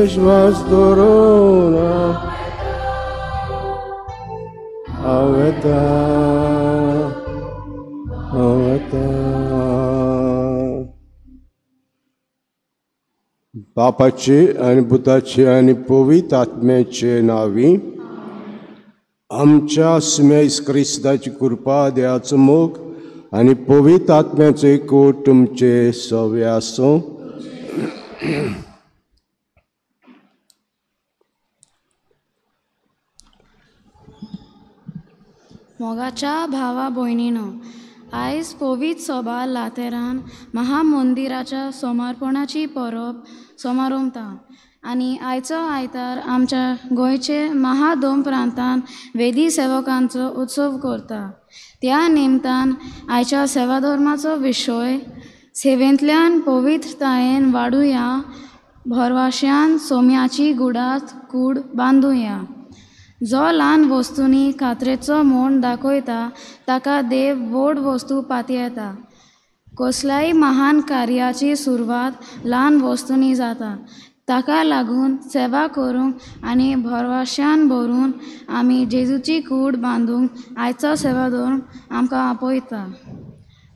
Viश्वास dorona aveta बापाचे आणि पुताचे आणि पवित्र आत्म्याचे नावी आमच्या स्मेस क्रिस्ताची कृपा देवाचो मोग आणि पवित्र आत्म्याचो एकूट तुमचे सव्य आसूं. मोगाच्या भावा भयणीनो, आयज पवित्र सभा लातेरान महामंदिराच्या समर्पणाची परब समारंभता आनी आयचो आयतार आमच्या गोंयचे महादोम प्रांतान वेदी सेवकांचो उत्सव करता. त्या निमतान आयच्या सेवा धर्माचो विशय सेवेंतल्यान पवित्रतायेन वाडुया, भरवश्यान सोम्याची गुडात कूड बांदुया. जो ल्हान वस्तूंनी खात्रेचो मोड दाखयता ताका देव व्हड वस्तू पातयेता. कसल्याय महान कार्याची सुरवात ल्हान वस्तूंनी जाता. ताका लागून सेवा करूंक आनी भरवश्यान भरून आमी जेजूची कूड बांदूंक आयचो सेवा धर्म आमकां आपयता.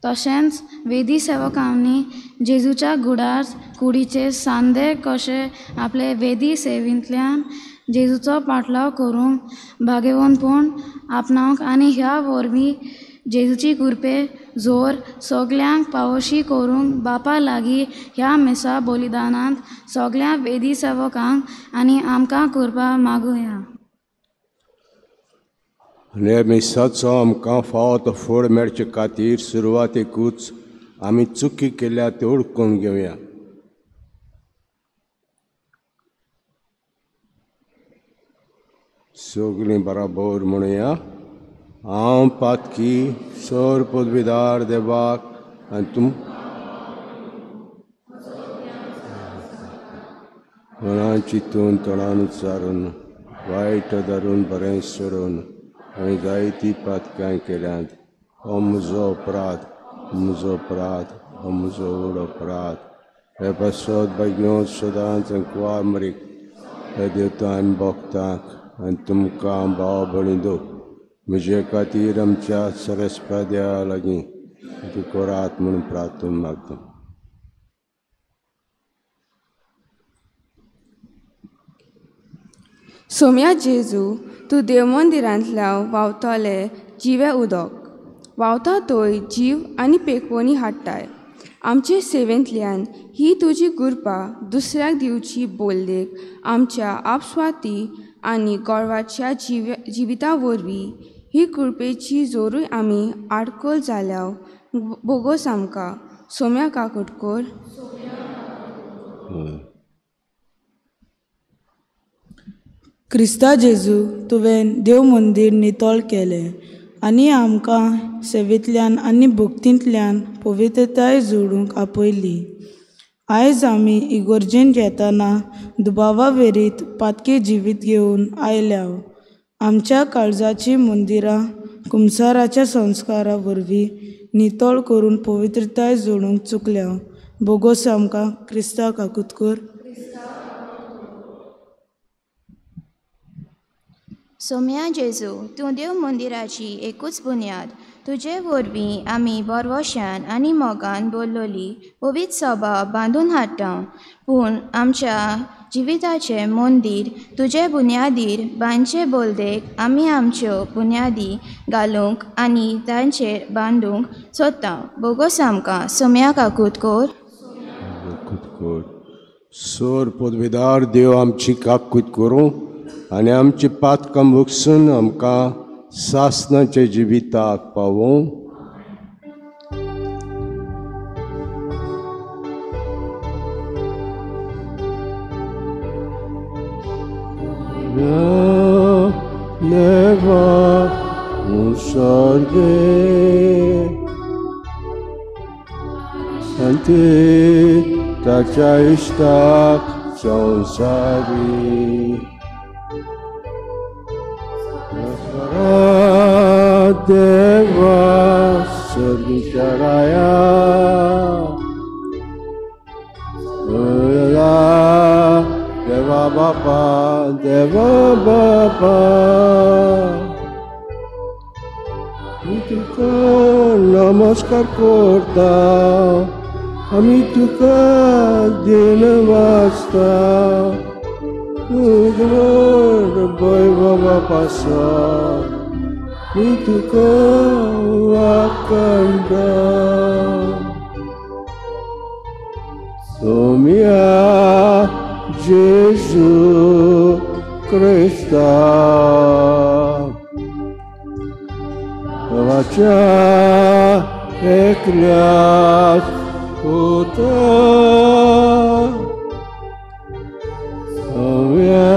तशेंच वेदी सेवकांनी जेजूच्या गुडार कुडीचे सांदे कशे आपले वेदी सेवेंतल्यान जेजूचो पाटलाव करूंक भाग्यवंतपण आपणावंक आनी ह्या वरवीं जेजूची कृपे जोर सगल्यांक पावोशी करूंक बापा लागीं ह्या मिसा बलिदानांत सगळ्या वेदी सेवकांक आनी आमकां कृपा मागुया. ह्या मिसाचो आमकां फावो तो फळ मेळचे खातीर सुरवातेकूच आमी चुकी केल्या त्यो ओळखून घेवया. सगळीं बराबर म्हणुया. हांव पातकी सर पदवीदार देवाक आनी तुम मनान चिंतून तोंडान उच्चारून वायट धरून बरें सोडून हांवें जायतीं पातकां केल्यांत. हो म्हजो अपराध, म्हजो अपराध, हो म्हजो व्हड अपराध. हे पासत बेगीन सदांच कुवार मरीक हे देवतान भोगतांक आनी तुमकां भाव भयणींनो म्हजे खातीर आमच्या सरस्पद्या लागीं ती करात म्हणून प्रार्थना मागता. सोम्या जेजू, तूं देव मंदिरांतल्यान व्हांवतले जिवे उदक व्हांवता थंय जीव आनी पेखवणी हाडटाय. आमचे सेवेंतल्यान ही तुजी कृपा दुसऱ्याक दिवची बोलदेक आमच्या आपस्वाती आनी गोडवाच्या जिविता वरवीं ही कृपेची जोरूय आमी आडकोल जाल्या बोगोस आमकां सोम्या काकुटकोर. क्रिस्ता जेजू, तुवें देव मंदीर नितळ केलें आनी आमकां सेवेंतल्यान आनी भक्तींतल्यान पवित्रताय जोडूंक आपयली. आयज आमी इगोर्जेन येतना दुबावा वेरीत पातके जिवीत घेवन आयल्या. आमच्या काळजाची मंदिरां कुमसाराच्या संस्कारा वरवीं नितळ करून पवित्रताय जोडूंक चुकल्या. बोगोस आमकां क्रिस्ता काकुतकर. सोम्या जेजू, तूं देव मंदिराची एकूच बुन्याद. तुजे वरवीं आमी बरवश्यान आनी मोगान बोल्लोली पवित्र सभा बांदून हाडटा. पूण आमच्या जिविताचें मंदीर तुजे बुन्यादीर बांदचे बोलदेक आमी आमच्यो बुन्यादी घालूंक आनी तांचेर बांदूंक सोदता. बोगोस आमकां सोम्या काकुतकोर. सर पदवीदार देव आमची काकूत करूं आनी आमची पातकां मुगसून आमकां सासणाचे जिविताक पावों. Neva usorge Ante tacia istak sansari Deva Sargicharaya Deva Bapa আমি तुका नमस्कार करता आमी तुका दिन वाचता तुझ्यावर वैभव पासा मी तुका वाकंता Somia Jesus Christa Vacha ekliat puta Somia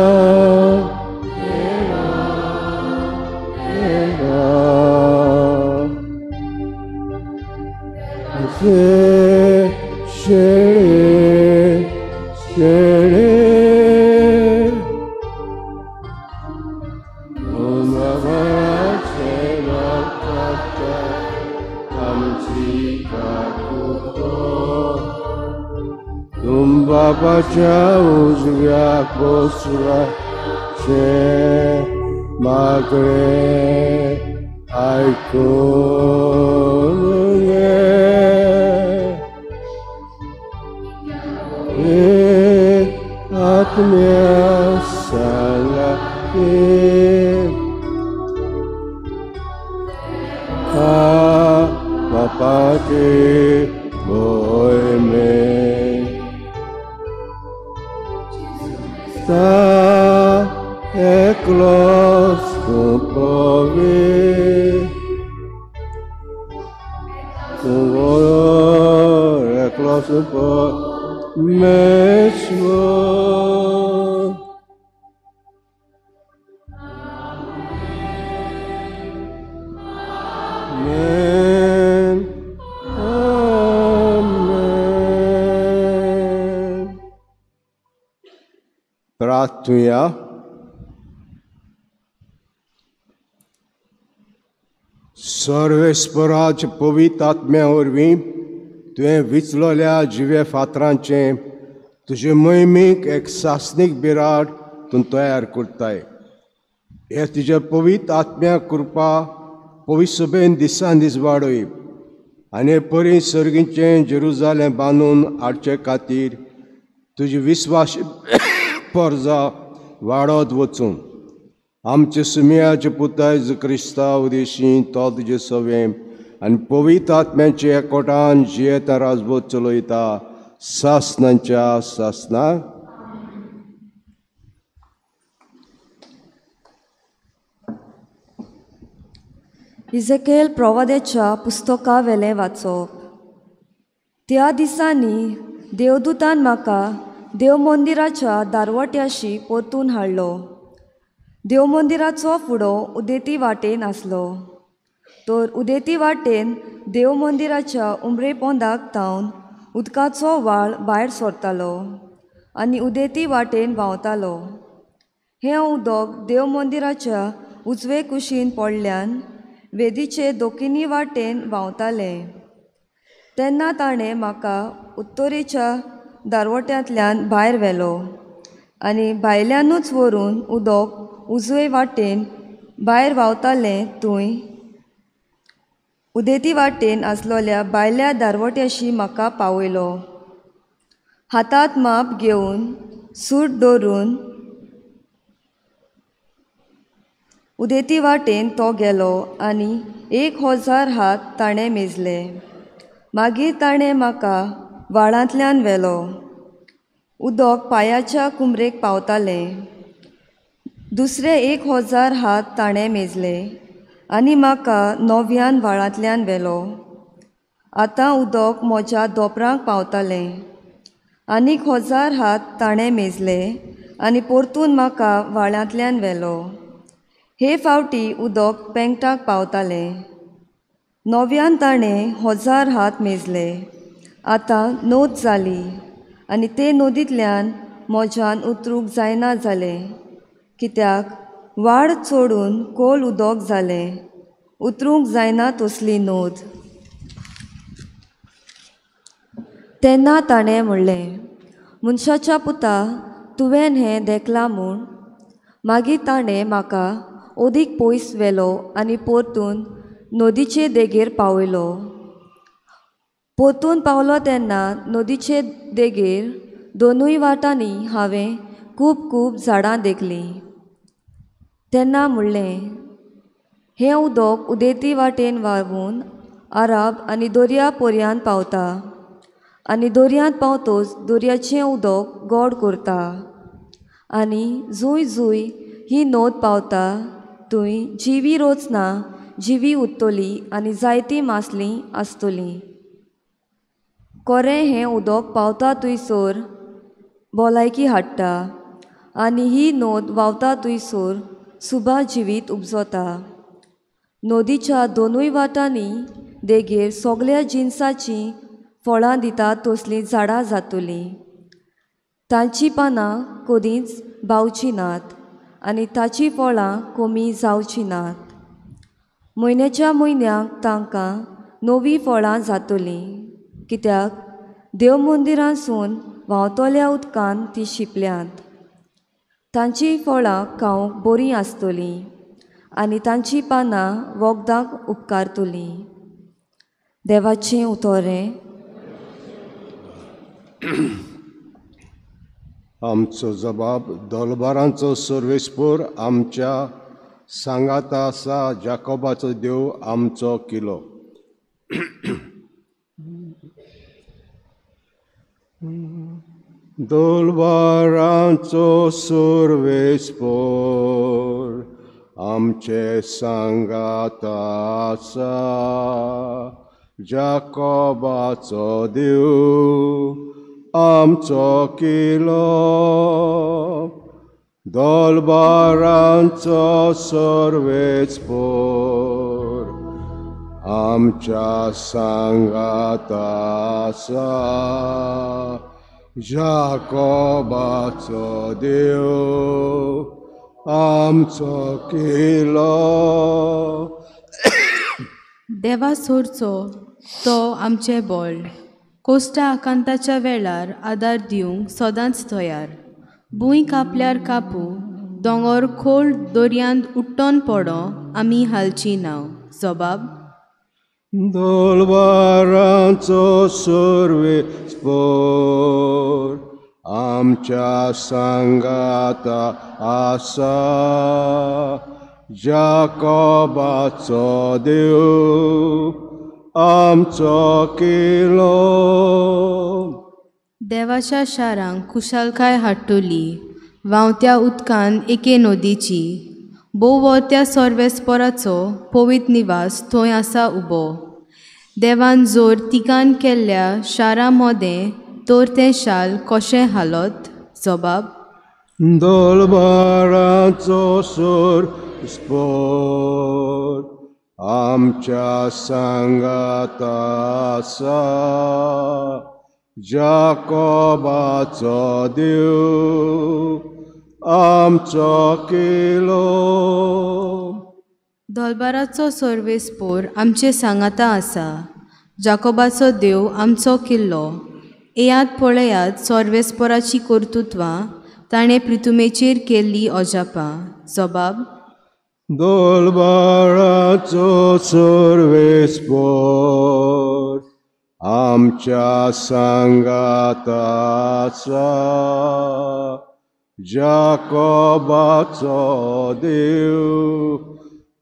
Baca uzvia kosra che magre aikonge atmya salake papate boy me Ta eklos tu povi Tu eklos tu po mesmo Amen Amen प्रार्थना सर्वेस्पराचे पवित्र आत्म्या वरवीं तुवें विचलोल्या जिवे फातरांचे तुजे मोहिमेक एक सासनीक बिराड तूं तयार करताय हे तुजे पवित्र आत्म्या कृपा पवित्र सभेन दिसान दीस वाडय आनी परी सर्गीचें जेरुजालेम बांदून हाडचे खातीर तुजी विस्वास परजा वाडत वचून आमचे सुमियाचे पुताय क्रिस्ता उदेशी तो तुजे सवें आनी पवित्र आत्म्याचे एकवटान जियेता राजभोग चलयता सासनांच्या सासना इजेकेल प्रवादेच्या पुस्तका वेलें वाचप त्या दिसांनी देवदूतान म्हाका देव मंदिराच्या दारवट्याशी परतून हाडलो देव मंदिराचो फुडो उदेती वाटेन आसलो तर उदेती वाटेन देव मंदिराच्या उमरे पोंदाक तावन उदकाचो व्हाळ भायर सरतालो आनी उदेती वाटेन व्हांवतालो हें उदक देव मंदिराच्या उजवे कुशीन पडल्यान वेदीचे दोकीनी वाटेन व्हांवतालें तेन्ना ताणें म्हाका उत्तरेच्या दारवट्यांतल्यान भायर व्हेलो आनी भायल्यानूच व्हरून उदक उजवे वाटेन भायर व्हांवतालें थंय उदेती वाटेन आसलोल्या भायल्या दारवट्याशी म्हाका पावयलो हातांत माप घेवन सूट दवरून उदेती वाटेन तो गेलो आनी 1000 हात ताणें मेजले मागीर ताणें म्हाका व्हाळांतल्यान व्हेलो उदक पांयाच्या कुमरेक पावतालें दुसरे 1000 हात ताणें मेजले आनी म्हाका 9व्यान व्हाळांतल्यान व्हेलो आतां उदक म्हज्या दोपरांक पावतालें आनीक 1000 हात ताणें मेजले आनी परतून म्हाका व्हाळांतल्यान व्हेलो. हे फावटी उदक पेंगटाक पावतालें. नव्यान ताणें 1000 हात मेजले. आतां नोत जाली आनी ते नदींतल्यान मोज्यान उतरूंक जायना जालें, कित्याक व्हाळ चोडून खोल उदक जालें. उतरूंक जायना तसली नोद. तेन्ना ताणें म्हणलें, मनशाच्या पुता, तुवें हें देखलां म्हूण. मागीर ताणें म्हाका ओदीक पयस व्हेलो आनी परतून नदीचे देगेर पावयलो. परतून पावलो तेन्ना नदीचे देगेर दोनूय वाटांनी हांवें खूब झाडां देखलीं. तेन्ना म्हणलें, हें उदक उदेती वाटेन व्हांवून आराब आनी दर्या पर्यंत पावता आनी दर्यांत पावतच दर्याचें उदक गोड करता. आनी जूंय ही नोद पावता थंय जिवी रोचना जिवी उत्तोली आनी जायतीं मासलीं आसतलीं. कोरें हें उदक पावता थंयसर भलायकी हाडटा आनी ही नोद व्हांवता थंयसर सुभार जिवीत उपजता. नदीच्या दोनूय वाटांनी देगेर सगल्या जिनसाचीं फळां दिता तसलीं झाडां जातलीं. तांचीं पानां कदींच बावचीं नात आनी ताचीं फळां कमी जावचीं नात. म्हयन्याच्या म्हयन्याक तांकां नवीं फळां जातलीं, कित्याक देव मंदिरांसून व्हांवतल्या उदकान तीं शिंपल्यांत. तांचीं फळां खावंक बरीं आसतलीं आनी तांचीं पानां वखदाक उपकारतलीं. देवाचें उतोरें. आमचो जबाब दोलबारांचो सर्वेस्पर आमच्या सांगात आसा. जाकोबाचो देव आमचो किलो. दोलबारांचो सर्वेस्पर आमचे सांगात आसा. जाकोबाचो देव आमचो किलो. दोलबारांचो सर्वेस्पर आमच्या सांगात आसा. जाकोबाचो देव आमचो किलो. देवा सोरचो तो आमचे बळ. कोश्टा आकांताच्या वेळार आदार दिवंक सदांच तयार. भूंय कापल्यार कापू, दोंगर खोल दर्यांत उट्टोन पडो, आमी हालची नाव. जबाब दोलबारांचो सर्वेस्पर आमच्या सांगात आसा. जाकोबाचो देव आमचो किलो. देवाच्या शारांक खुशालकाय हाडटली, व्हांवत्या उदकान एके नदीची. बोवोत्या सर्वेस्पराचो पवित्र निवास थंय आसा उबो. देवान जोर तिगान केल्ल्या शारा मोदें तर तें शाल कशें हालत. जबाब दोलबारांचो सर्वेस्पर आमच्या सांगात आसा. जाकोबाचो देव आमचो किलो. दोलबाराचो सर्वेस्पर आमचे सांगाता आसा. जाकोबाचो देव आमचो किल्लो. येयात पळयात सर्वेस्पराची कर्तुत्वां, ताणें पृथ्वीचेर केल्ली अजापां. जबाब दोलबाराचो सर्वेस्पर आमच्या सांगात आसा. जाकोबाचो देव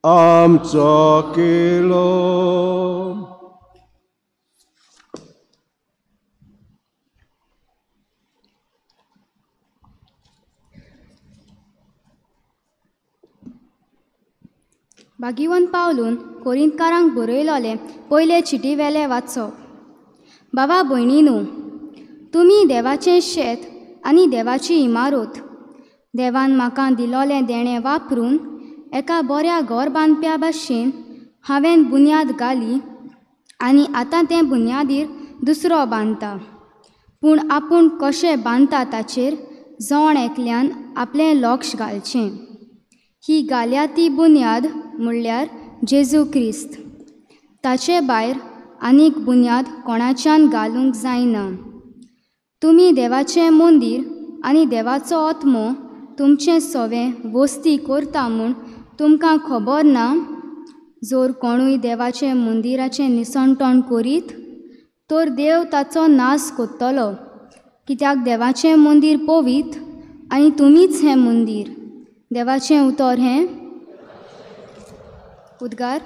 आमचो किलो. भागिवंत पावलून कोरिंतकारांक बरयलोले पयले चिटी वेले वाचप. बाबा भयणीनू, तुमी देवाचें शेत आनी देवाची इमारत. देवान म्हाका दिलोलें देणें वापरून एका बऱ्या घर बांदप्या भाशेन हांवें बुन्याद घाली आनी आतां तें बुन्यादीर दुसरो बांदता. पूण आपूण कशें बांदता ताचेर जण एकल्यान आपलें लक्ष घालचें. ही घाल्या ती बुन्याद म्हणल्यार जेजू क्रिस्त. ताचे भायर आनीक बुन्याद कोणाच्यान घालूंक जायना. तुमी देवाचें मंदीर आनी देवाचो आत्मो तुमचें सवें वस्ती करता म्हूण तुमकां खबर ना? जर कोणूय देवाचें मंदिराचें निसणटण करीत तर देव ताचो नाश कोत्तलो, कित्याक देवाचें मंदीर पवित्र आनी तुमीच हें मंदीर. देवाचें उतर हें उद्गार.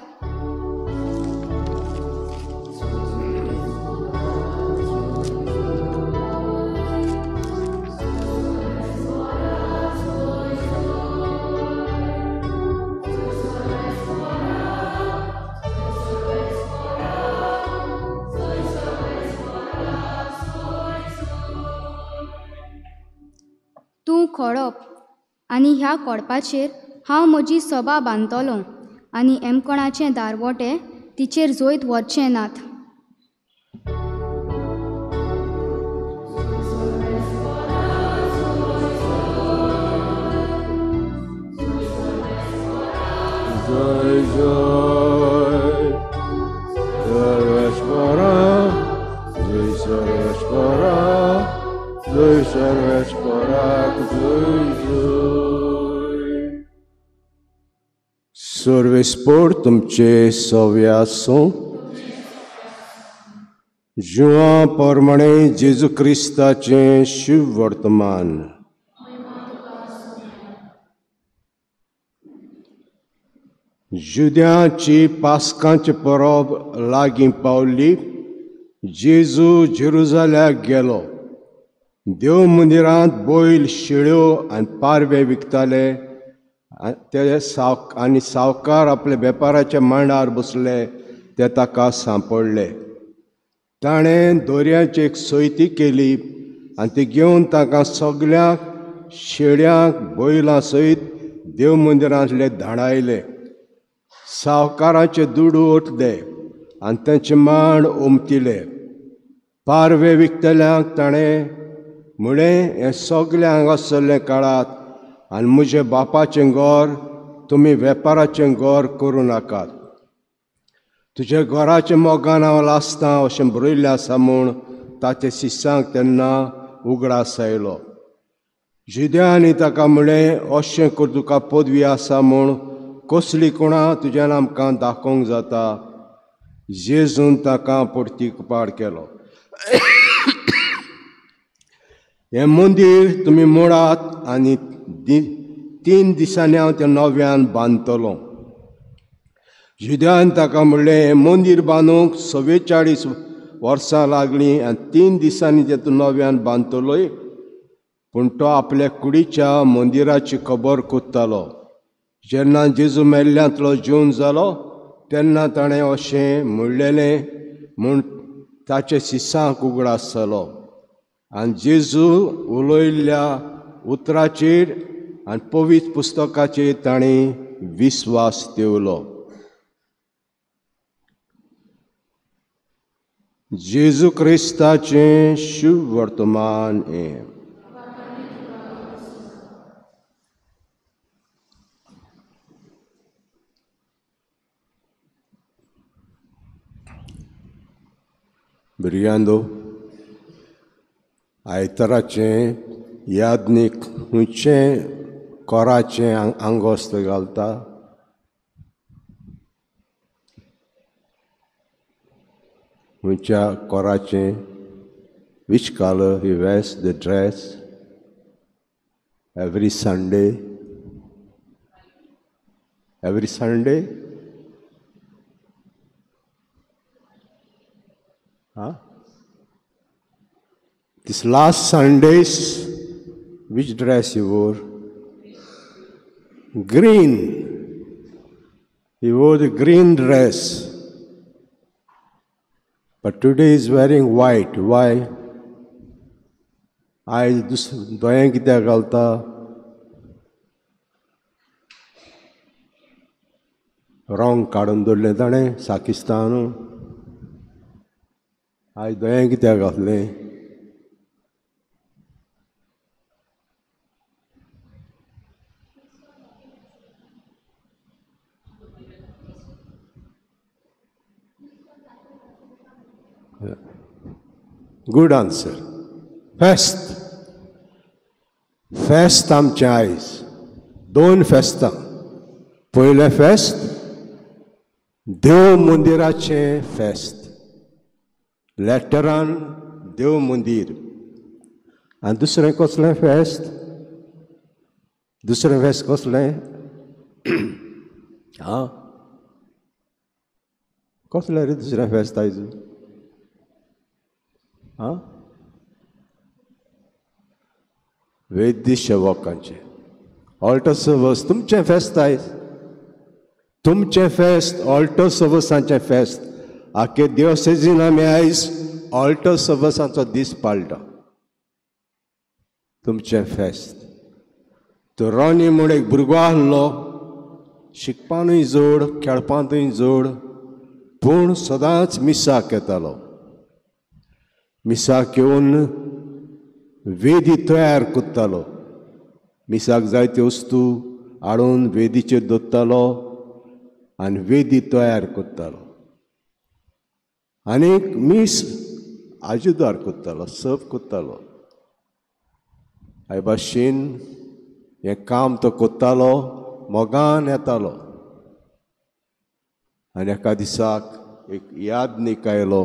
तूं खडप आनी ह्या कोडपाचेर हांव म्हजी सभा बांदतलों आनी एमकोणाचें दारवटें तिचेर जोयत व्हरचें नात. जय जय सर्वेश्वरा, जय सर्वेश्वरा, जय सर्वेश्वरा, जय जय. सर्वेस्पोर तुमचे सव्या आसूं. जुआं प्रमाणे जेजू क्रिस्ताचें शुभ वर्तमान. जुद्यांची पास्कांची परब लागीं पावली. जेजू जेरुजाल्याक गेलो. देव मंदिरांत बैल, शेळ्यो आनी पारवे विकताले. ते सावकार आपले वेपाराच्या मांडार बसले. ते ताका सांपडले. ताणें दोरयाची एक सोयती केली आनी ती घेवन ताका सगळ्यांक शेळ्यांक बैलां सयत देव मंदिरांतले धाडायले. सावकाराचे दुडू ओटले आनी तांचे मांड उमतिले. पारवे विकतल्यांक ताणें म्हळें, हें सगळें हांगा सरलें काळात आनी म्हजें बापाचें घर तुमी वेपाराचें घर करूं नाकात. तुज्या घराच्या मोगान हांव लासतां अशें बरयल्लें आसा म्हूण ताचे शिश्यांक तेन्ना उगडास आयलो. जुद्यांनी ताका म्हळें, अशें कर तुका पदवी आसा म्हूण कसली कोणां तुज्यान आमकां दाखोवंक जाता. जेजून ताका परतीपाड केलो. हें मंदीर तुमी मोडात आनी 3 दिसांनी हांव तें नव्यान बांदतलों. जुद्यान ताका म्हणलें, हें मंदीर बांदूंक 44 वर्सां लागलीं आनी 3 दिसांनी तें तूं नव्यान बांदतलोय. पूण तो आपल्या कुडीच्या मंदिराची खबर कोत्तालो. जेन्ना जेजू मेल्ल्यांतलो जिवन जालो तेन्ना ताणें अशें म्हणलेलें म्हूण ताच्या शिश्यांक उगडास जालो. आनी जेजू उलयल्ल्या उतराचेर आनी पवित्र पुस्तकाचेर ताणें विस्वास दवरलो. जेजू क्रिस्ताचें शुभ वर्तमान हें. भुरग्यांदो, आयताराचें यादनीक खंयचें कोराचें आंगोस्त घालता? खंयच्या कोराचें? Which color he wears the dress every Sunday? Every Sunday? Huh? This last Sundays, which dress you wore? Green. He wore the green dress. But today he is wearing white. Why? आयज दोयां कित्याक घालता? रंग काडून दवरलें ताणें साकिस्तान. आयज दोळ्यां कित्याक घातलें? Good answer. फेस्त आमचें आयज 2 फेस्तां. पयलें फेस्त देव मंदिराचें फेस्त, लॅटरान देव मंदिर. आनी दुसरें कसलें फेस्त? दुसरें फेस्त कसलें? कसलें रे दुसरें फेस्त आयज? वेद्य सेवकांचें ऑल्टर सर्वस. तुमचें फेस्त आयज, तुमचें फेस्त ऑल्टर सर्वसांचें फेस्त. आख्खे दिवसेजीन आमी आयज ऑल्टर सर्वसांचो दीस पाळटा. तुमचें फेस्त. तो रोनी म्हूण एक भुरगो आसलो, शिकपानूय जोड, खेळपांतूय जोड, पूण सदांच मिसाक येतालो. मिसाक येवन वेदी तयार करतालो. मिसाक जायत्यो वस्तू हाडून वेदीचेर दवरतालो आनी वेदी तयार करतालो. आनीक मीस आजुदार करतालो, सर्व करतालो. हे भाशेन हें काम तो करतालो, मोगान येतालो. आनी एका दिसाक एक यादनीक आयलो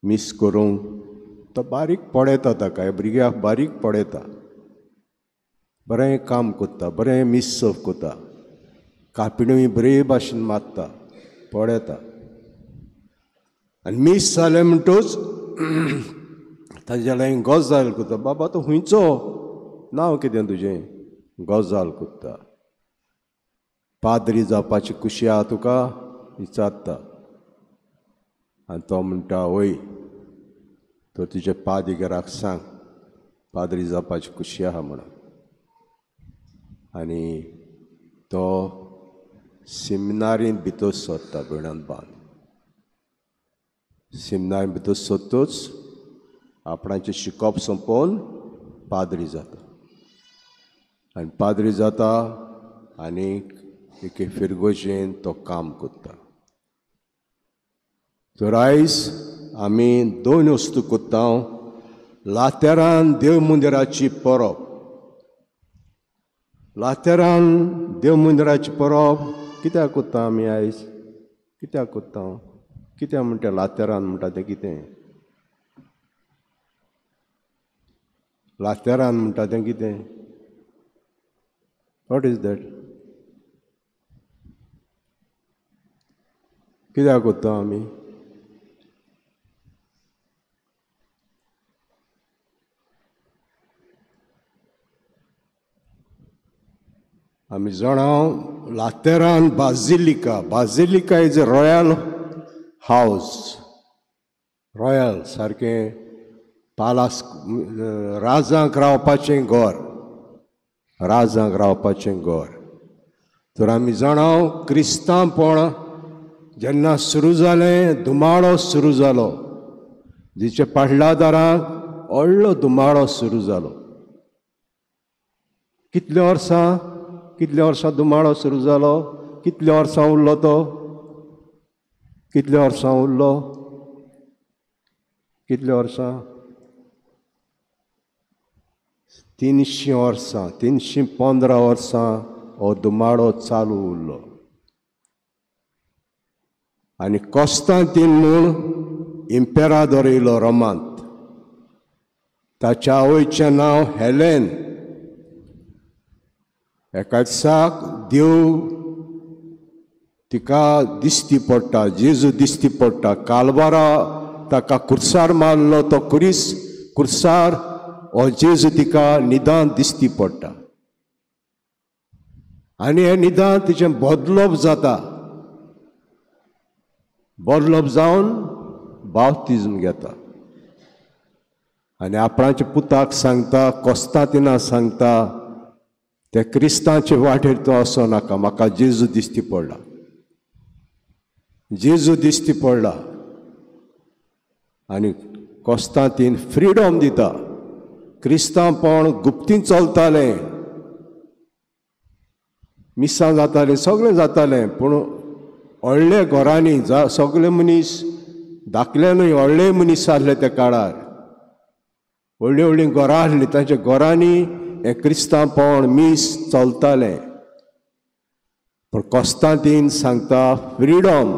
मीस करूंक. तो बारीक पडयता ताका, भुरग्याक बारीक पडयता, बरें काम करता, बरें मीस सर्व करता, कापिणूय बरे भाशेन मारता, पडयता. आनी मीस जालें म्हणटूच ताजे लागीं गजाल करता. बाबा तूं खुंयचो? नांव कितें तुजें? गजाल करता. पाद्री जावपाची खुशी आहा तुका? विचारता. आनी तो म्हणटा वय. तो तुजे पादिगराक सांग पाद्री जावपाची खुशी आहा म्हणून. आनी तो सेमिनारींत भितर सरता बिणान बांद. सेमिनारींत भितर सरतूच आपणाचें शिकप संपोवन पाद्री जाता. आनी पाद्री जाता आनीक एके फिरगोशेन तो काम करता. तर आयज आमी 2 वस्तू करता. लातेरान देव मंदिराची परब. लातेरान देव मंदिराची परब कित्याक करता आमी आयज? कित्याक करता? कित्याक म्हणटा लातेरान म्हणटा तें कितें? लातेरान म्हणटा तें कितें? What is that? कित्याक करता आमी? आमी जाणाव लातेरान बाजिलिका. बाजिलिका इज अ रॉयल हावस. रॉयल सारकें पालास, राजांक रावपाचें घर, राजांक रावपाचें घर. तर आमी जाणाव क्रिस्तांवपण जेन्ना सुरू जालें, धुमाळो सुरू जालो. जिचे पाटलादाराक व्हडलो धुमाळो सुरू जालो. कितल्या वर्सां धुमाळो सुरू जालो? कितल्या वर्सां उरलो तो? कितल्या वर्सां उरलो? कितल्या वर्सां? 300 वर्सां. 315 वर्सां हो धुमाळो चालू उरलो. आनी कॉस्तांतीन म्हूण इम्पेरादोर येयलो रोमांत. ताच्या आवयचें नांव हेलेन. एका दिसाक देव तिका दिश्टी पडटा, जेजू दिश्टी पडटा. कालबारा ताका कुर्सार मारलो. तो कुर्सार हो जेजू तिका निदान दिश्टी पडटा. आनी हें निदान तिचें बदलप जाता. बदलप जावन बाप्तिजम घेता. आनी आपणाच्या पुताक सांगता, कोस्तांतिना सांगता, ते क्रिस्तांचे वाटेर तूं वचो नाका, म्हाका जेजू दिश्टी पडला. जेजू दिश्टी पडला आनी कोस्तांतीन फ्रिडम दिता. क्रिस्तांवपण गुप्तीन चलतालें, मिसां जातालीं, सगळें जातालें, पूण व्हडले घरांनी सगळे मनीस धाकल्यानूय व्हडले मनीस आसले त्या काळार, व्हडलीं व्हडलीं घरां आसलीं, तांच्या घरांनी हें क्रिस्तांवपण मीस चलतालें. पूण कोस्तांतीन सांगता फ्रिडम,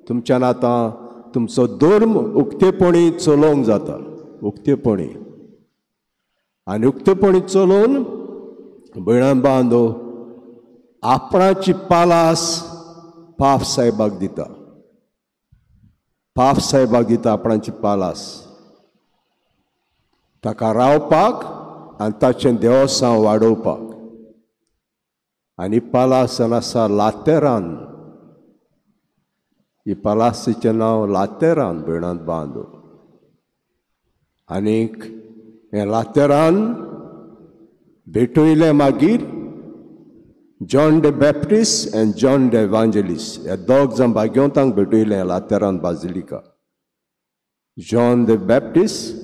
तुमच्यान आतां तुमचो धर्म उक्तेपणी चलोवंक जाता, उक्तेपणी. आनी उक्तेपणी चलोवन भयणां बांदो आपणाची पालास पाप साहेबाक दिता, पाप साहेबाक दिता आपणाची पालास, ताका रावपाक आनी ताचें देवसांव वाडोवपाक. आनी पालासान आसा लातेरान, ही पालासीचें नांव लातेरान भयणांत बांदो. आनीक हें लातेरान भेटयलें मागीर John the Baptist and John the Evangelist, हे दोग जाण भाग्यवंतांक भेटयलें Lateran basilica. John the Baptist,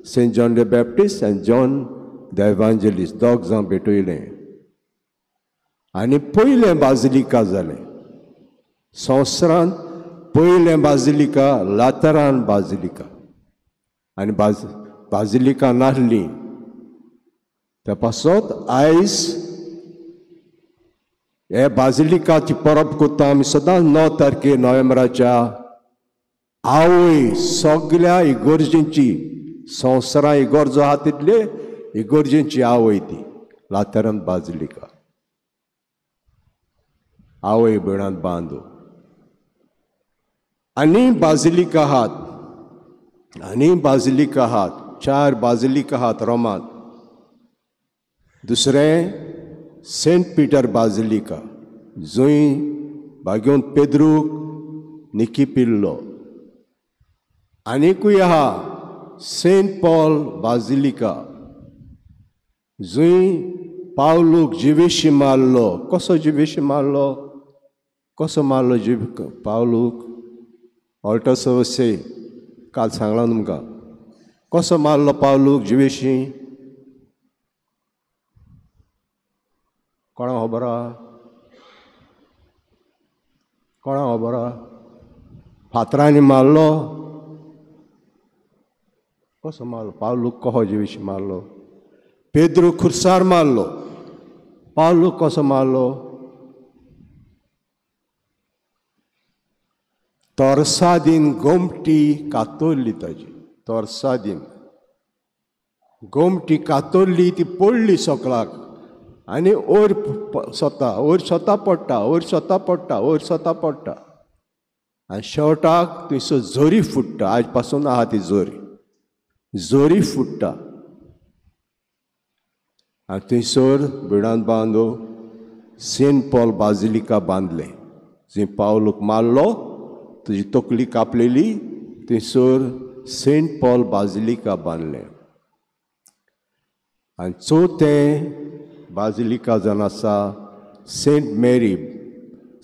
Saint John the Baptist and John the Evangelist, दोग जाण भेटयलें. आनी पयलें बाजिलिका जालें संवसारांत, पयलें बाजिलिका लातेरान बाजिलिका. आनी बाजिलिका नासली त्या पासत आयज हे बाजिलिकाची परब करता आमी सदांच 9 तारखेर नोव्हेंबराच्या. आवय सगळ्या इगोर्जेंची, संवसारां इगोर्जो आहा तितले इगोर्जेंची आवय ती लातेरान बाजिलिका. आवय भयणांत बांदो. आनी बाजिलिका आहात, आनी बाजिलिका आहात, 4 बाजिलिका आहात रोमांत. दुसरें सेंट पिटर बाजिलिका, जंय भाग्यवंत पेद्रूक निकी पिल्लो. आनीकूय आहा सेंट पॉल बाजिलिका, जंय पावलूक जिवेशी मारलो. कसो जिवेशी मारलो, कसो मारलो पावलूक? ऑल्टोसवसे काल सांगला तुमकां, कसो मारलो पावलूक जिवेशी? कोणा खबर आहा? कोणा खबर आहा? फातरांनी मारलो. कसो मारलो पावलूक? कहो जिवेशी मारलो? पेद्रू खुर्सार मारलो. पावलूक कसो मारलो? तोर्सादीन गोमटी कातोरली ताजी, तोर्सादीन गोमटी कातोरली, ती पडली सकलाक आनी वयर स्वता पडटा, वयर स्वता पडटा, वयर स्वता पडटा आनी शेवटाक थंयसर जोरी फुट्टा. आज पासून आहा ती जोरी फुट्टा. आनी थंयसर भयणांत बांदो सेंट पॉल बाजिलिका बांदलें, जंय पावलूक मारलो, तुजी तकली कापलेली, थंयसर सेंट पॉल बाजिलिका बांदलें. आनी चवथें बाजिलिका जावन आसा सेंट मेरी,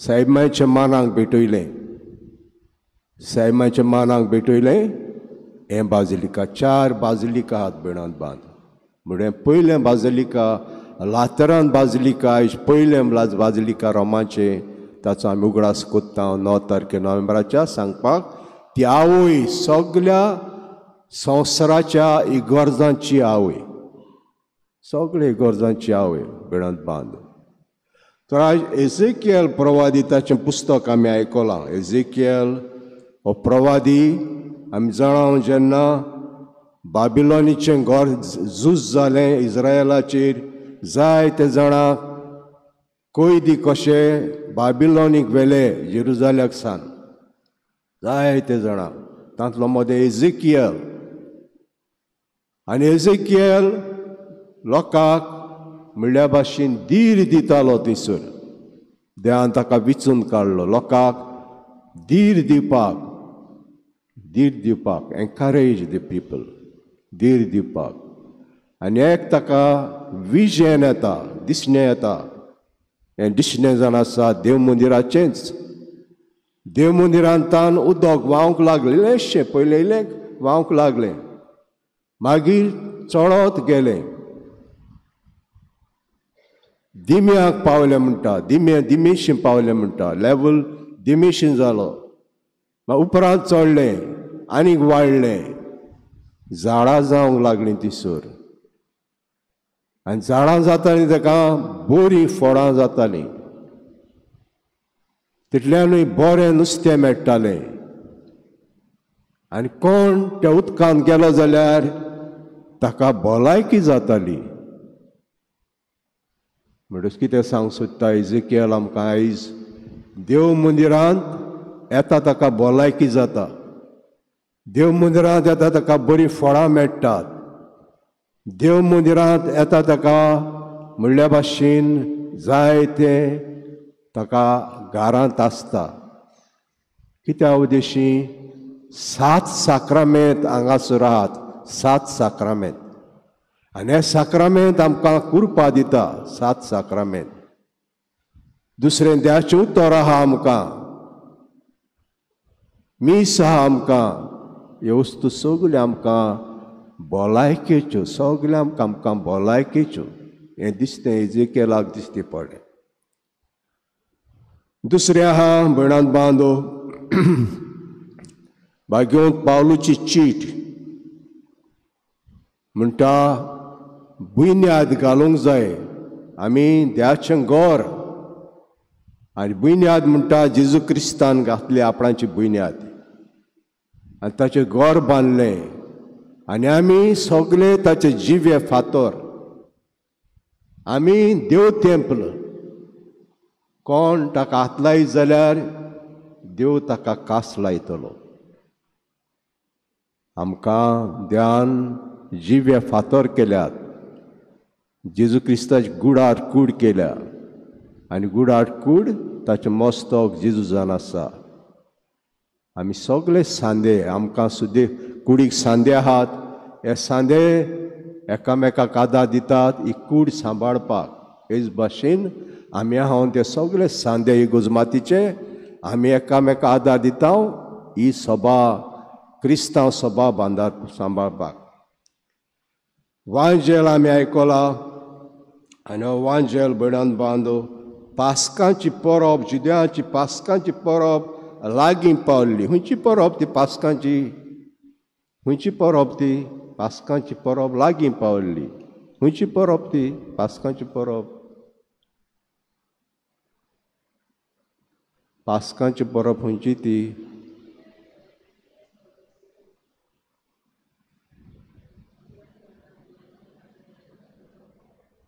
सायबाच्या मानाक भेटयलें, सायबाच्या मानाक भेटयलें हें बाजिलिका. 4 बाजिलिका आहात भयणांत बांद. म्हळ्यार पयलें बाजिलिका लातेरान बाजिलिका, आयज पयलें बाजिलिका रोमाचें, ताचो आमी उगडास कोत्ता 9 तारखेर नोव्हेंबराच्या सांगपाक. ती आवय सगळ्या संवसाराच्या इगोर्जांची आवय, सगळे इगोर्जांची आवय भयणांत बांद. तर आज एझेकियल प्रवादिताचें पुस्तक आमी आयकलां. एझेकियल हो प्रवादी आमी जाणां जेन्ना बाबिलोनीचें घर झूज जालें इस्रायलाचेर, जायते जाणांक कोयदी कशे बाबिलोनीक व्हेले जेरुजाल्याक सान, जायते जाणांक, तांतलो मदें एझेकियल. आनी एझेकियल लोकांक म्हणल्या भाशेन धीर दितालो. थंयसर देवान ताका विचून काडलो लोकांक धीर दिवपाक, एनकरेज द पीपल, धीर दिवपाक. आनी एक ताका विजन येता, दिसणें येता. हें दिसणें जावन आसा देव मंदिराचेंच. देव मंदिरांतान उदक व्हांवंक लागलेलेंशें पयलें इल्लें व्हांवंक लागलें, मागीर चडत गेलें, दिम्याक पावलें म्हणटा, दिमेशीं पावलें म्हणटा, लेवल दिमेशीं जालो, मागीर उपरांत चडलें आनीक वाडलें, झाडां जावंक लागलीं तिसोर, आनी झाडां जातालीं ताका बरीं फळां जातालीं, तितल्यानूय बरें नुस्तें मेळटालें, आनी कोण त्या उदकांत गेलो जाल्यार ताका भलायकी जाताली. म्हणटच कितें सांगूंक सोदता इजिकियल आमकां आयज, देव मंदिरांत येता ताका भलायकी जाता, देव मंदिरांत येता ताका बरीं फळां मेळटात, देव मंदिरांत येता ताका म्हणल्या भाशेन जाय तें ताका घरांत आसता. कित्या उद्देशीं 7 साक्रामेंत हांगासर आहात, 7 साक्रामेंत, आनी हे साक्रामेंत आमकां करपा दिता. 7 साक्रामेंत. दुसरें देवाचें उतर आहा आमकां, मीस आहा आमकां, ह्यो वस्तू सगल्यो आमकां भलायकेच्यो, सगल्यो आमकां भलायकेच्यो. हें दिसतें इजिकियलाक दिसती पडलें. दुसरें आहा भयणान बांदो भाग्योंत पावलूची चीट म्हणटा, बुन्याद घालूंक जाय. आमी देवाचें गोर, आनी बुन्याद म्हणटा जेजू क्रिस्तान घातली आपणाची बुन्याद, आनी ताचें गोर बांदलें, आनी आमी सगळे ताचे जिवे फातर. आमी देव तेंपल, कोण ताका हात लायत जाल्यार देव ताका कास लायतलो. आमकां देवान जिवे फातर केल्यात, जेजू क्रिस्ताची गुडार कूड केल्या, आनी गुडार कूड ताचें मस्तक जेजू जावन आसा. आमी सगळे सांदे, आमकां सुद्दां कुडीक सांदे आहात, हे सांदे एकामेकाक आदार दितात ही कूड सांबाळपाक. हेच भाशेन आमी आहात ते सगळे सांदे इगोजमातीचे, आमी एकामेकाक आदार दिता ही सभा, क्रिस्तांव सभा बांदार सांबाळपाक. वांजेल आमी आयकला, आनी हो वांजेल भयणान बांदो, पास्कांची परब, जुद्यांची पास्कांची परब लागीं पावल्ली. खंयची परब ती पास्कांची? खंयची परब ती? पास्कांची परब लागीं पावल्ली. खंयची परब ती पास्कांची परब? पास्कांची परब खंयची ती?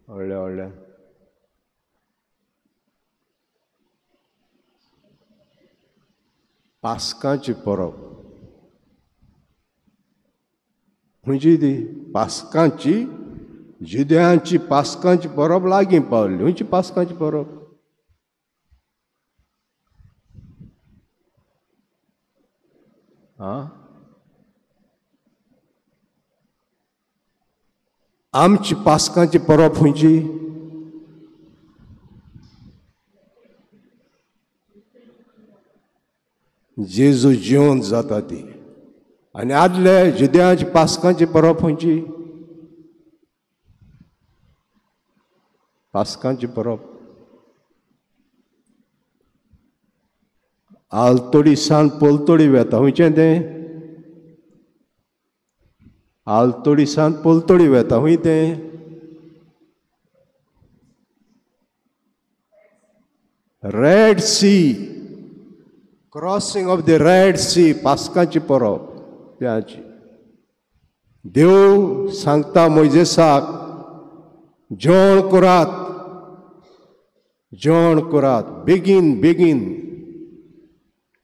व्हडल्या पास्कांची परब खंयची ती? पास्कांची, जुद्यांची पास्कांची परब लागीं पावल्ली. खंयची पास्कांची परब? आमची पास्कांची परब खंयची? जेजू जिवंत जाता ती. आनी आदले जुद्यांची पास्कांची परब खंयची? पास्कांची परब आलतोडी सान पोलतोडी वेता. खंयचें तें? आलतोडी सान पोलतोडी वेता. खंय तें? Red Sea, crossing of the Red Sea, पास्कांची परब त्याची. देव सांगता मोइजेसाक, जेवण करात, जेवण करात, बेगीन बेगीन,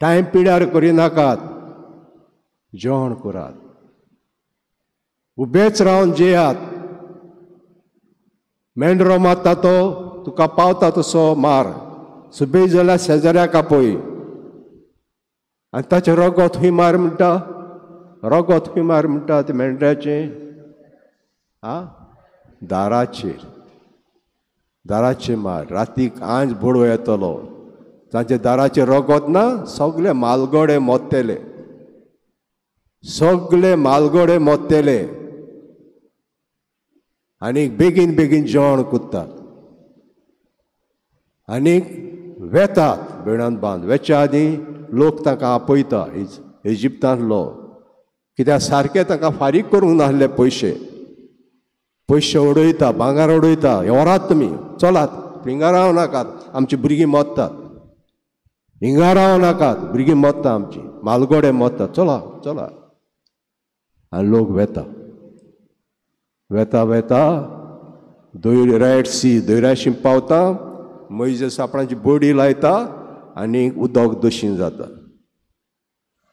टायम पिड्यार करिनाकात, जेवण करात, उबेच रावन जेयात. मेंढरो मारता तो तुका पावता तसो मार, सुबेज जाल्यार शेजाऱ्याक आपय, आनी ताचें रगत खंय मार म्हणटा? रगत खंय मार म्हणटा ते मेंढऱ्याचें? दाराचेर, दाराचेर मार. रातीक आंज बडो येतलो, तांचे दाराचे रगत ना सगळे मालगोडे मोत्तेले, सगळे मालगोडे मोत्तेले आनी बेगीन बेगीन जेवण कुत्तात आनी वेतात बिणान बांद. वेच्या आदीं लोक ताका आपयता इजिप्तांतलो, कित्याक सारके ताका फारीक करूंक नासले पयशे. पयशे उडयता, भांगर उडयता, व्हरात तुमी, चलात, हिंगा राव नाकात, आमची भुरगीं मोत्तात, हिंगा राव नाकात, भुरगीं मोत्ता, आमची मालगोडे मोत्ता, चला चला. आनी लोक वेता वेता वेता रेड सी दर्याशी पावता. मोइजेस आपणाची बॉडी लायता आनी उदक दशीन जाता.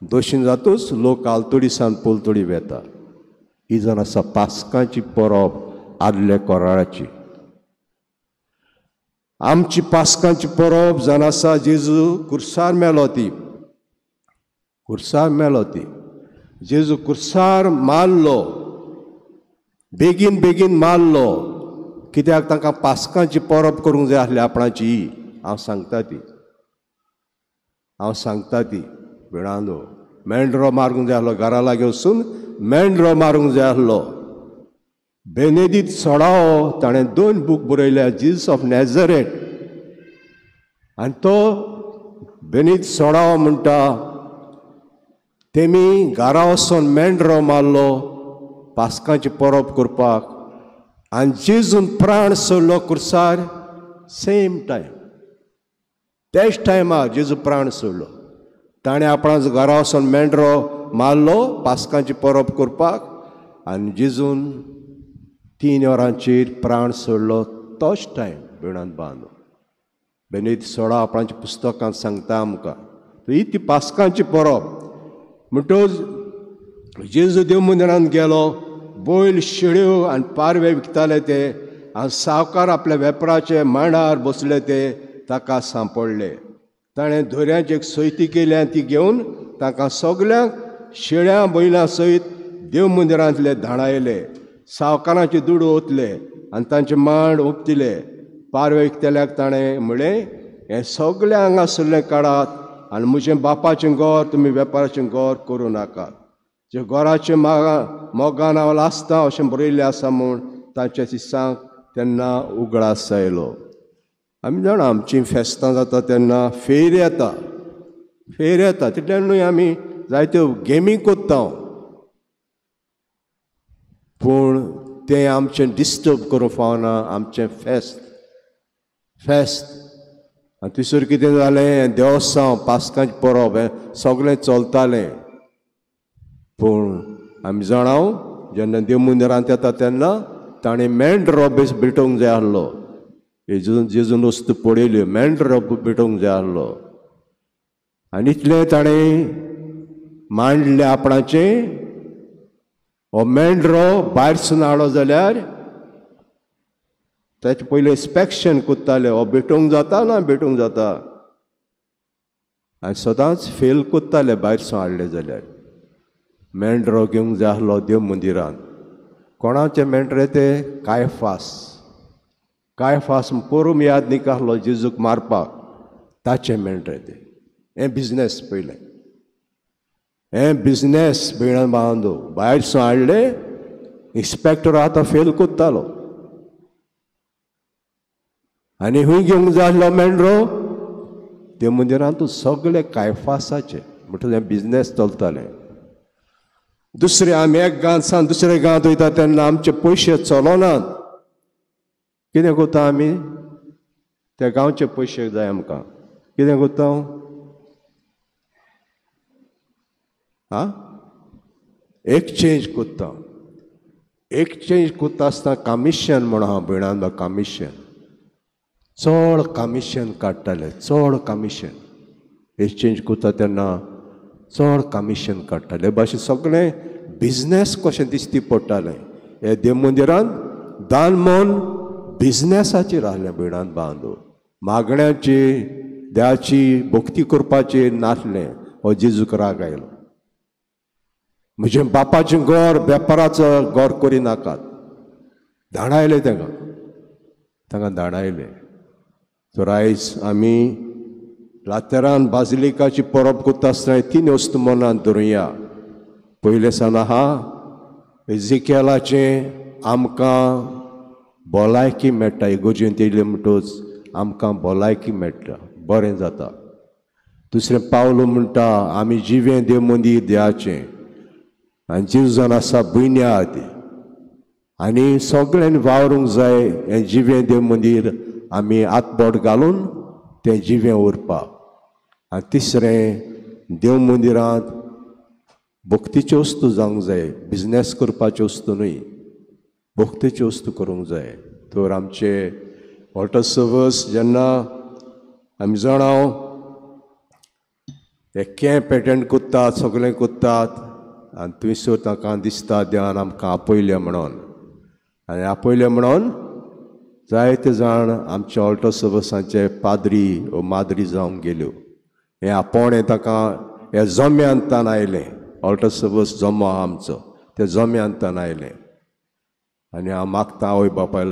दशीन जातूच लोक आलतोडीसान पोलतोडी वेता. ही जावन आसा पास्कांची परब आदले कोराळाची. आमची पास्कांची परब जावन आसा जेजू कुर्सार मेलो ती, कुर्सार मेलो ती. जेजू कुर्सार मारलो, बेगीन बेगीन मारलो, कित्याक तांकां पास्कांची परब करूंक जाय आसली आपणाची. हांव सांगता ती बिणांदो. मेंढरो मारूंक जाय आसलो, घरा लागीं वचून मेंढरो मारूंक जाय आसलो. बेनेदिक्ट सोडावो ताणें 2 बूक बरयल्या, जीसस ऑफ नॅझरेथ. आनी तो बेनेदिक्ट सोडावो म्हणटा तेमी घरा वचून मेंढरो मारलो पास्कांची परब करपाक. आनी जेजून प्राण सोडलो कुर्सार सेम टायम, तेच टायमार जेजू प्राण सोडलो. ताणें आपणाचो घरा वचून मेंढरो मारलो पास्कांची परब करपाक आनी जेजून 3 वरांचेर प्राण सोडलो. तोच टायम बिणान बांदो. बेनेदिक्ट सोडा आपणाच्या पुस्तकांत सांगता आमकां. ही ती पास्कांची परब. म्हणटच जेजू देव मंदिरांत गेलो, बैल शेळ्यो आनी पारवे विकताले ते, आनी सावकार आपल्या वेपाराचे मांडार बसले ते ताका सांपडले. ताणें दोऱ्याची एक सयती केली आनी ती घेवन ताका सगल्यांक शेळ्यां बैलां सयत देव मंदिरांतले धाडायले. सावकारांचे दूड ओतले आनी तांचे मांड ओपतिले. पारवे विकतल्याक ताणें म्हळें, हें सगळें हांगासरलें काडात आनी म्हजें बापाचें घर तुमी वेपाराचें घर करूं नाकात. जे घराचें मोगान हांव लासता अशें बरयल्लें आसा म्हूण तांच्या दिसांक तेन्ना उगडास आयलो. आमी जाणा आमचीं फेस्तां जाता तेन्ना फेर येता, फेर येता, तितल्यानूय आमी जायत्यो गेमी कोत्ता. पूण तें आमचें डिस्टर्ब करूंक फावना आमचें फेस्त. आनी तिसर कितें जालें, देवस्थान पास्कांची परब हें सगळें चलतालें. पूण आमी जाणाव जेन्ना देव मंदिरांत येता तेन्ना ताणें मेंढरो भेटोवंक जाय आसलो. जेजून वस्तू पडयल्यो, मेंढरो भेटोवंक जाय आसलो. आनी इतलें ताणें मांडलें आपणाचें. हो मेंढरो भायरसून हाडलो जाल्यार ताचे पयलें इन्स्पेक्शन कोत्ताले, हो भेटोवंक जाता ना भेटोवंक जाता. आनी सदांच फेल कोत्ताले भायरसून हाडले जाल्यार. मेंढरो घेवंक जाय आसलो देव मंदिरांत. कोणाचे मेंढरे ते? कायफास पोरूम यादनीक आसलो जेजूक मारपाक, ताचे मेंढरे ते. हें बिजनेस पयलें, हें बिजनेस बिणान बांदो. भायरसून हाडले, इन्स्पेक्टर आतां फेल कोत्तालो आनी खूंय घेवंक जाय आसलो मेंढरो देव मंदिरांतूच. सगळे कायफासाचे म्हणटच हें बिजनेस चलतालें. दुसरे आमी एक गांवांत सावन दुसऱ्या गांवांत वयता तेन्ना आमचे पयशे चलोनात. कितें कोत्ता आमी? त्या गांवचे पयशे जाय आमकां. कितें कोत्ता? एक्सचेंज कोत्ता. एक्सचेंज कोत्ता आसतना कमिशन म्हण आहा बिणान, कमिशन चड कमिशन काडटाले, चड कमिशन. एक्सचेंज कोत्ता तेन्ना चड कमिशन काडटाले. भाशेन सगळें बिजनेस कशें दिसती पडटालें. हे देव मंदिरांत दान मन बिजनेसाचेर आहलें बिणान बांदो. मागण्याची देवाची भक्ती करपाचेर नासलें. हो जेजूक राग आयलो. म्हजें बापाचें घर वेपाराचो घर करी नाकात. धाडायलें तांकां धाडायलें. तर आयज आमी लातेरान बाजिलिकाची परब करता आसतना 3 वस्तू मनांत दवरुया. पयलें सान आहा एजिकेलाचें आमकां भलायकी मेळटा. इगोजेंत येयले म्हणटच आमकां भलायकी मेळटा, बरें जाता. दुसरें पावलो म्हणटा आमी जिवें देव मंदीर देवाचें आनी जिवजन आसा बुन्याद आनी सगळ्यांनी वावरूंक जाय. हें जिवें देव मंदीर आमी आतबोट घालून तें जिवें उरपाक. आनी तिसरें देव मंदिरांत भक्तीच्यो वस्तू जावंक जाय. बिजनेस करपाच्यो वस्तू न्हय, भक्तीच्यो वस्तू करूंक जाय. तर आमचे वॉटर सर्वीस जेन्ना आमी जाणां हे कॅम्प एटेंड कोत्तात, सगळें कोत्तात आनी थंयसर तांकां दिसता देवान आमकां आपयलें म्हणून. आनी आपयलें म्हणून जायते जाण आमच्या वॉटर सर्विसांचे पाद्री वा माद्री जावंक गेल्यो. हें आपोवणें ताका हे जम्यांतान आयलें. वॉटर सर्वीस जमो आहा आमचो, ते जम्यांतान आयलें. आनी हांव मागतां आवय बापा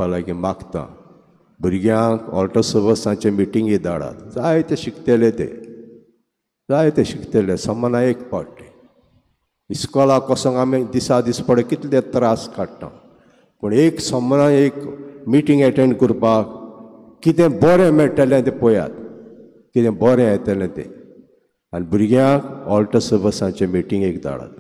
लागीं मागतां भुरग्यांक वॉटर सर्विसांचे मिटिंगी धाडात. जायते शिकतले समाना एक पावटी. इस्कॉलाक वचोंक आमी दिसा दीस पडे कितले त्रास काडटा, पूण एक समाना एक मिटींग एटेंड करपाक कितें बरें मेळटलें तें पळयात, कितें बरें येतलें तें. आनी भुरग्यांक वॉटर सर्विसांचे मिटिंगेक धाडात.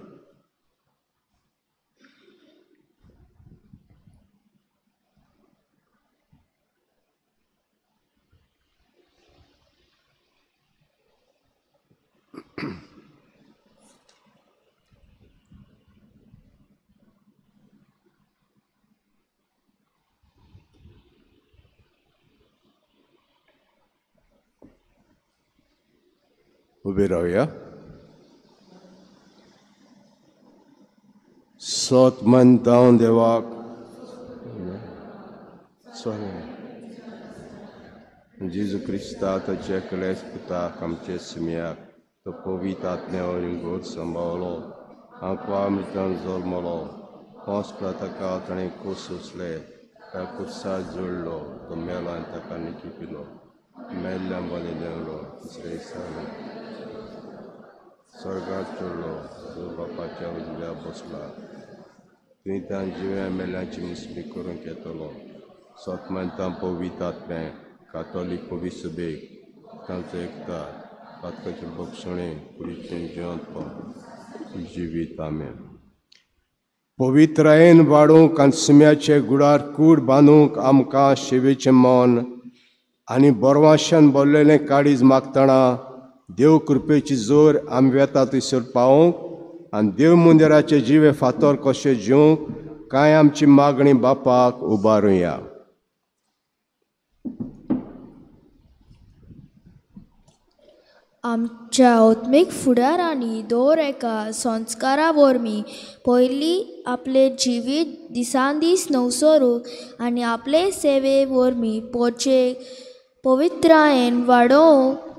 उबे रावया. सोत म्हणटा देवाक जेजू क्रिस्ताचे क्लेश पुताक आमचे सुम्याक तो पवित्र आत्म्यावरील गोड सांबाळलो. आंकवा मृतान जल्मलो, पोंचला ताका ताणें कूस उचले, त्या कुर्साक जोडलो. तो मेलो आनी ताका निकी पिलो, मेल्ल्या बरे देंवलो. तिसरे दिसांनी स्वर्गाक चडलो, जो बापाच्या उजव्या बसला. थंय ताण जिव्या मेल्यांची मुसली करूंक येतलो. सोतमंतां पवित्र आत्म्याक कातोलीक पवित्र सभेक तांचो एकता पातकाचे भक्षणे कुडीचें जिवंत जिवीत. आमेन. पवित्रायेन वाडूंक आनी सुम्याचे गुडार कूड बांदूंक आमकां शेवेचें मन आनी बरवाशान भरलेलें काळीज मागतना देव कृपेची जोर आमी वेता थंयसर पावूंक आनी देव मंदिराचे जिवे फातर कशें जिवंक कांय आमची मागणी बापाक उबारुया. आमच्या आत्मीक फुडारांनी दर एका संस्कारा वरवीं पयलीं आपले जिवीत दिसान दीस नवसरूंक आनी आपले सेवे वरवीं पोचेक पवित्रायेन वाडोवंक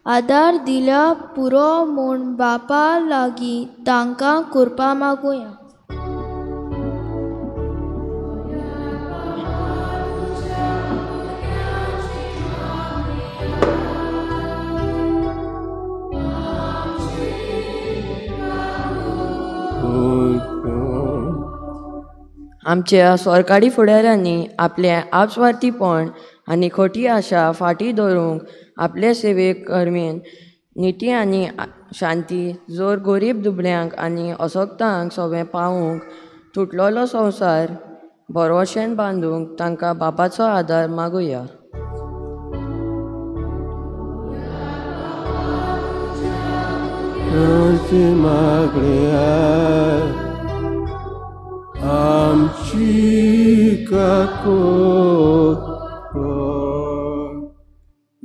आदार दिल्या पुरो म्हूण बापा लागीं तांकां कृपा मागुया. आमच्या सरकारी फुडाऱ्यांनी आपल्या आपस्वार्थीपण आनी खोटी आशा फाटीं दवरूंक आपले सेवेक करमेन निती आनी शांती जोर गरीब दुबळ्यांक आनी असोक्तांक सगळें पावूंक तुटलेलो संवसार बरोशेन बांदूंक तांकां बापाचो आदार मागुया.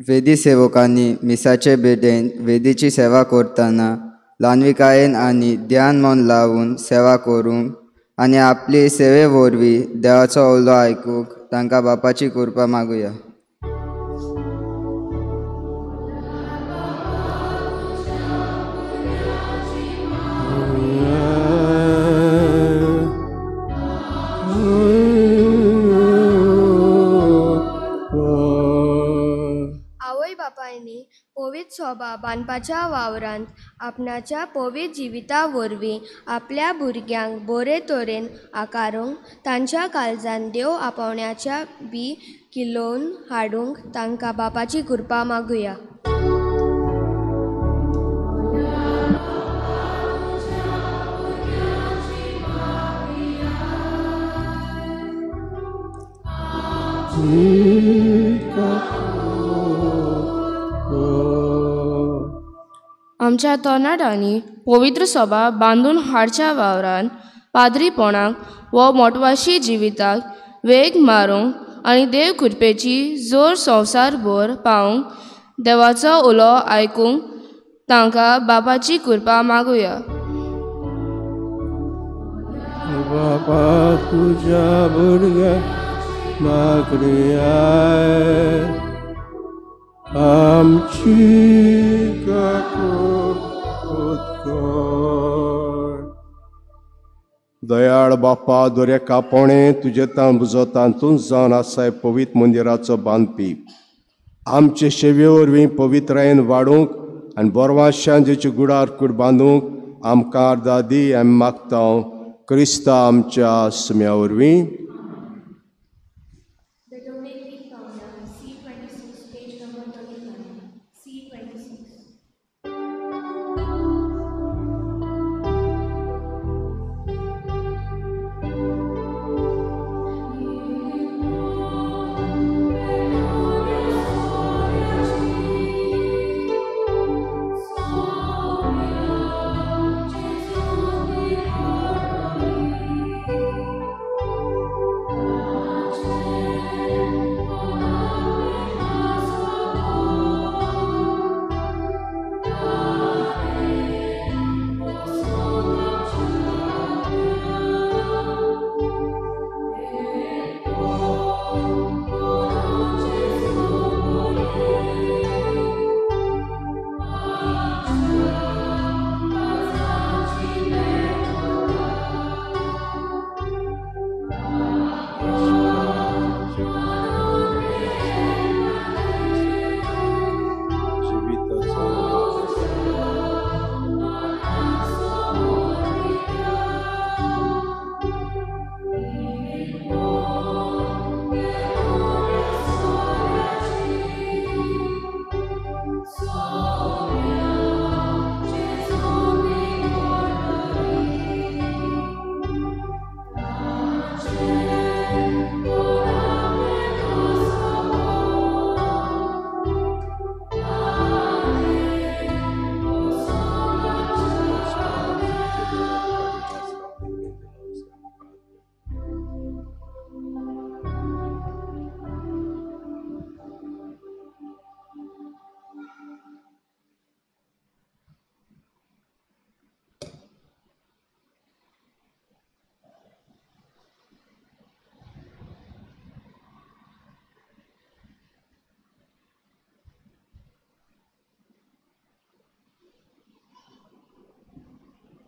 वेदी सेवकांनी मिसाचे बेडेन वेदीची सेवा करतना ल्हानविकायेन आनी ध्यान मन लावून सेवा करूंक आनी आपली सेवे वरवीं देवाचो उलो आयकूंक तांकां बापाची कृपा मागुया. सोबा बांदपाच्या वावरांत आपणाच्या पवित्र जिविता वरवीं आपल्या भुरग्यांक बरे तरेन आकारूंक तांच्या काळजान देव आपोवण्याच्या बी किलोवन हाडूंक तांकां बापाची कृपा मागुया. आमच्या तरणाट्यांनी पवित्र सभा बांदून हाडच्या वावरान पाद्रीपणाक व मोटवाशी जिविताक वेग मारूंक आनी देव कृपेची जोर संवसारभर पावूंक देवाचो उलो आयकूंक तांकां बापाची कृपा मागुया. बापा तुझ्या भुरग्या मागणी आय आमची दयाळ बापा दोरेकापणे तुजे तांबुजो तांतून जावन आसाय पवित्र मंदिराचो बांदपी आमचे शेवे वरवीं पवित्रायेन वाडूंक आनी बोरवाशांचेची गुडार कूड बांदूंक आमकां अर्दादी आमी मागता क्रिस्ता आमच्या सुम्या वरवीं.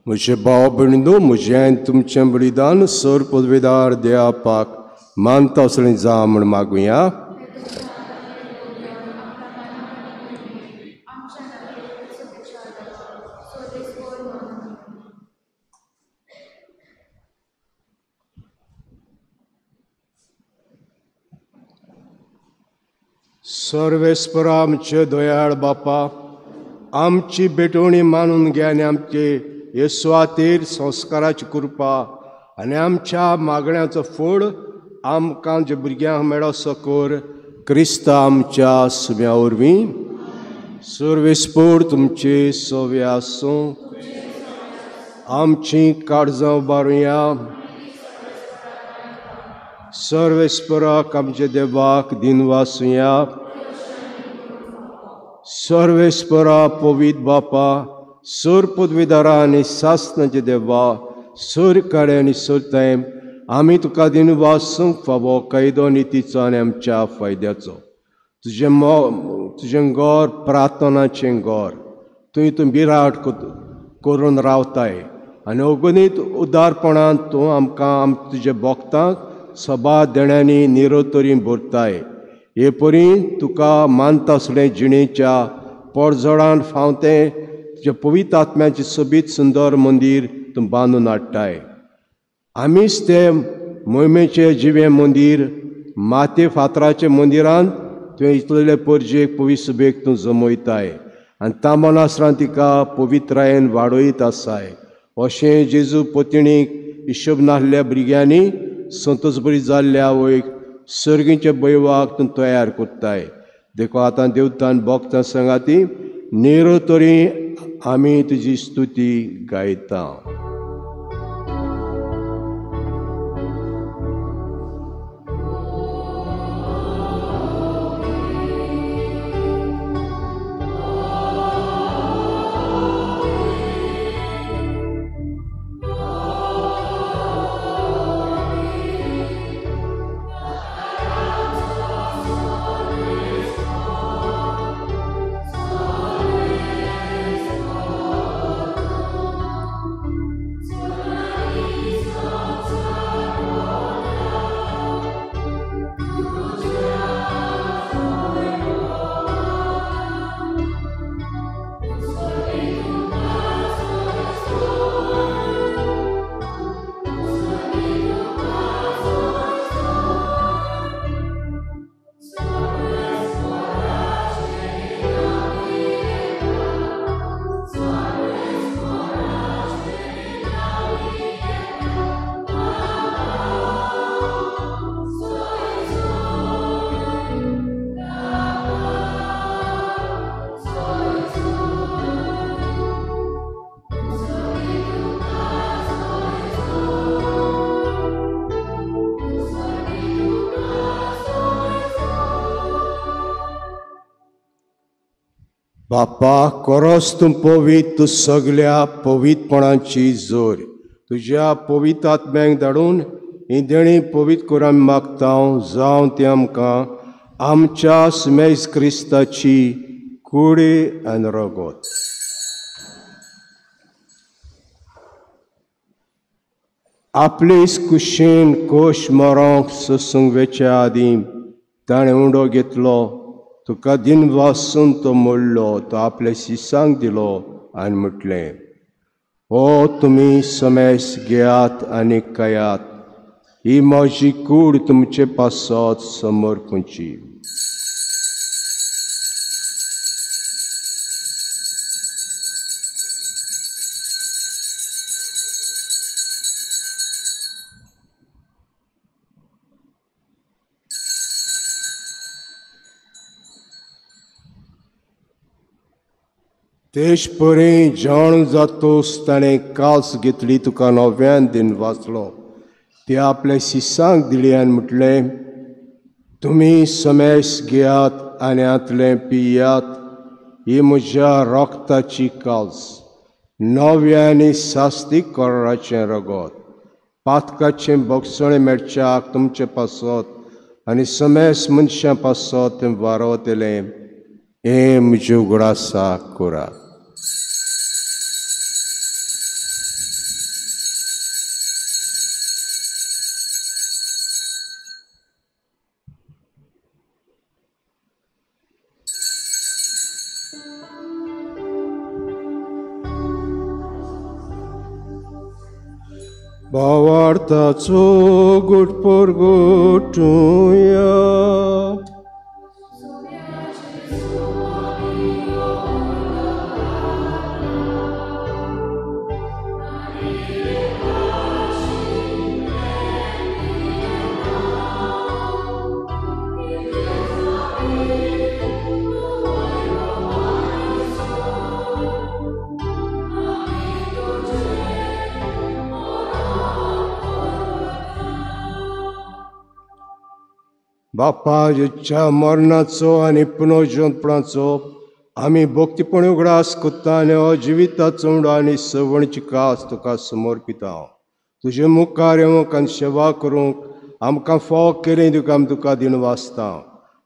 म्हजे भाव भयणीनो म्हजें तुमचें बलिदान सर पदवेदार देवापाक मानता असलें जा म्हण मागुया. सर्वेस्परा आमचे दयाळ बापा आमची बेटवणी मानून घे आनी आमचे येसुवातेर संस्काराची कृपा आनी आमच्या मागण्याचो फळ आमकां जे भुरग्यांक मेळो सकोर क्रिस्ता आमच्या सुम्या वरवीं. सर्वेस्पोर तुमचे सवे आसूं आमची काळजां उबारुया. सर्वेस्पराक आमचे देवाक दिन वासुया. सर्वेस्परा पवित्र बापा सर पदवीदारा आनी सासणाचे देवा सर काडे आनी सरताय आमी तुका दिन वासूंक फावो कायदो नितीचो आनी आमच्या फायद्याचो. तुजें गोर प्रार्थनाचें गोर तुवें तूं बिराट करून रावताय आनी अगणीत उदारपणान तूं आमकां तुजे भोगतांक सभा देण्यांनी निरोतरी भरताय. हे परी तुका मानता आसलें जिणेच्या पोरजोडान फावतें तुज्या पवित्र आत्म्याचें सोबीत सुंदर मंदीर तूं बांदून हाडटाय. आमीच ते मोहिमेचें जिवें मंदीर माते फातराचे मंदिरांत तुवें इतलेले परजेक पवित्र सभेक तूं जमयताय आनी तामनासरान तिका पवित्रायेन वाडयत आसाय. अशें जेजू पत्नीक हिशोब नासल्या भुरग्यांनी संतोश बरी जाल्ल्या आवयक सर्गीच्या बैवाक तूं तयार कोत्ताय. देखो आतां देवतान भोगतां सांगाती नेरो तरी आमी तुजी स्तुती गायता. बापा कोरोस तूं पवित, तूं सगळ्या पवितपणाची जोर तुज्या पवित्र आत्म्यांक धाडून ही देणी पवित्र करून आमी मागता. जावं ती आमकां आमच्या सुमेज क्रिस्ताची कुडी आनी रगत. आपलीच कुशीन कोश मारोंक सोसूंक वेच्या आदीं ताणें उंडो घेतलो. तुका दिन वासून तो मोडलो. तो आपल्या शिसांक दिलो आनी म्हटलें, हो तुमी समेस घेयात आनी खायात. ही म्हजी कूड तुमचे पासत समोर खंयची. तेश परी जाण जातोस ताणें काल्स घेतली. तुका नव्यान दिन वाचलो. ते आपल्या शिसांक दिली आनी म्हटलें, तुमी समेस घेयात आनी आतलें पियात. ही म्हज्या रोगताची काल्स, नव्या आनी सास्तीक कराराचें रगत. पातकाचें बोगसणें मेळच्याक तुमचे पासत आनी समेस मनशां पासत तें वारवतलें. हें म्हज्या उगडासा करात. भावार्थाचो गुटपोर गोठुया. बापा जेच्या मरणाचो आनी पुनर्जन्मपणाचो आमी भक्तीपण उगडास कोत्ता आनी अजिविताचो उंडो आनी सवणीची कास तुका समर्पिता. तुजे मुखार येवंक आनी सेवा करूंक आमकां फाव केलें दिवंक आमी तुका दिन वाचता.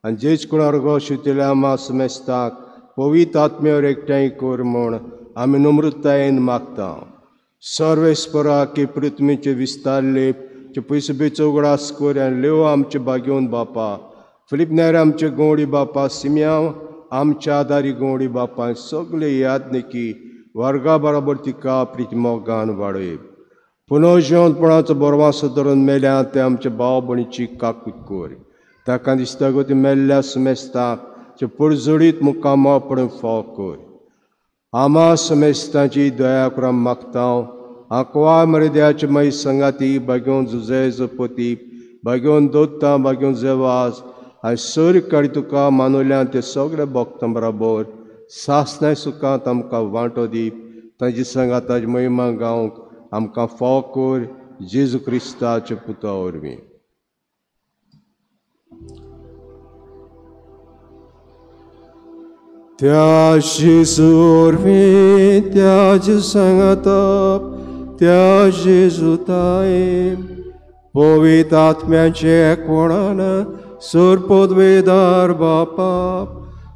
आनी जेच कोणार गो शिवतल्या आमा समेस्ताक पवित्र आत्म्यावर एकठांय कर म्हूण आमी नम्रतायेन मागता. सर्वेस्परा की पृथ्वीचे विस्तारले पयसुबेचो उगडास कर आनी लेव आमचे बागेवन बापा. फिलिप नेर आमचे गोवडी बापा. सिम्या आमच्या दारी गोंडी बापाय सगळे यादनिकी वर्गा बरोबर तिका प्रीती मोगान वाडय पुनर्जीवनपणाचो बोरवासो धरून मेल्या ते आमचे भाव भणीची काकूत कोर ताका दिसता गो ती मेल्ल्या सुमेस्ताक चे पुरजोडीत मुक्काम पडून फाव कोर आमा सुमेस्ताची दया करून मागता आंकवा मर्याद्याचे मै संगाती बागेवन जुजे जपती बागेवन दोत्ता बागेवन जेवाज आनी सर काडी तुका मानुल्यान ते सगळे भक्तां बरोबर सासनाय सुखांत आमकां वांटो दीप ताची संगाताची महिमा गावंक आमकां फाव कोर जेजू क्रिस्ताचे पुता वरवीं त्या जेजू वरवीं त्या जेजू सांगाता त्या जेजू ताये पवित्र आत्म्याचे एकवणान सर पदवेदार बापा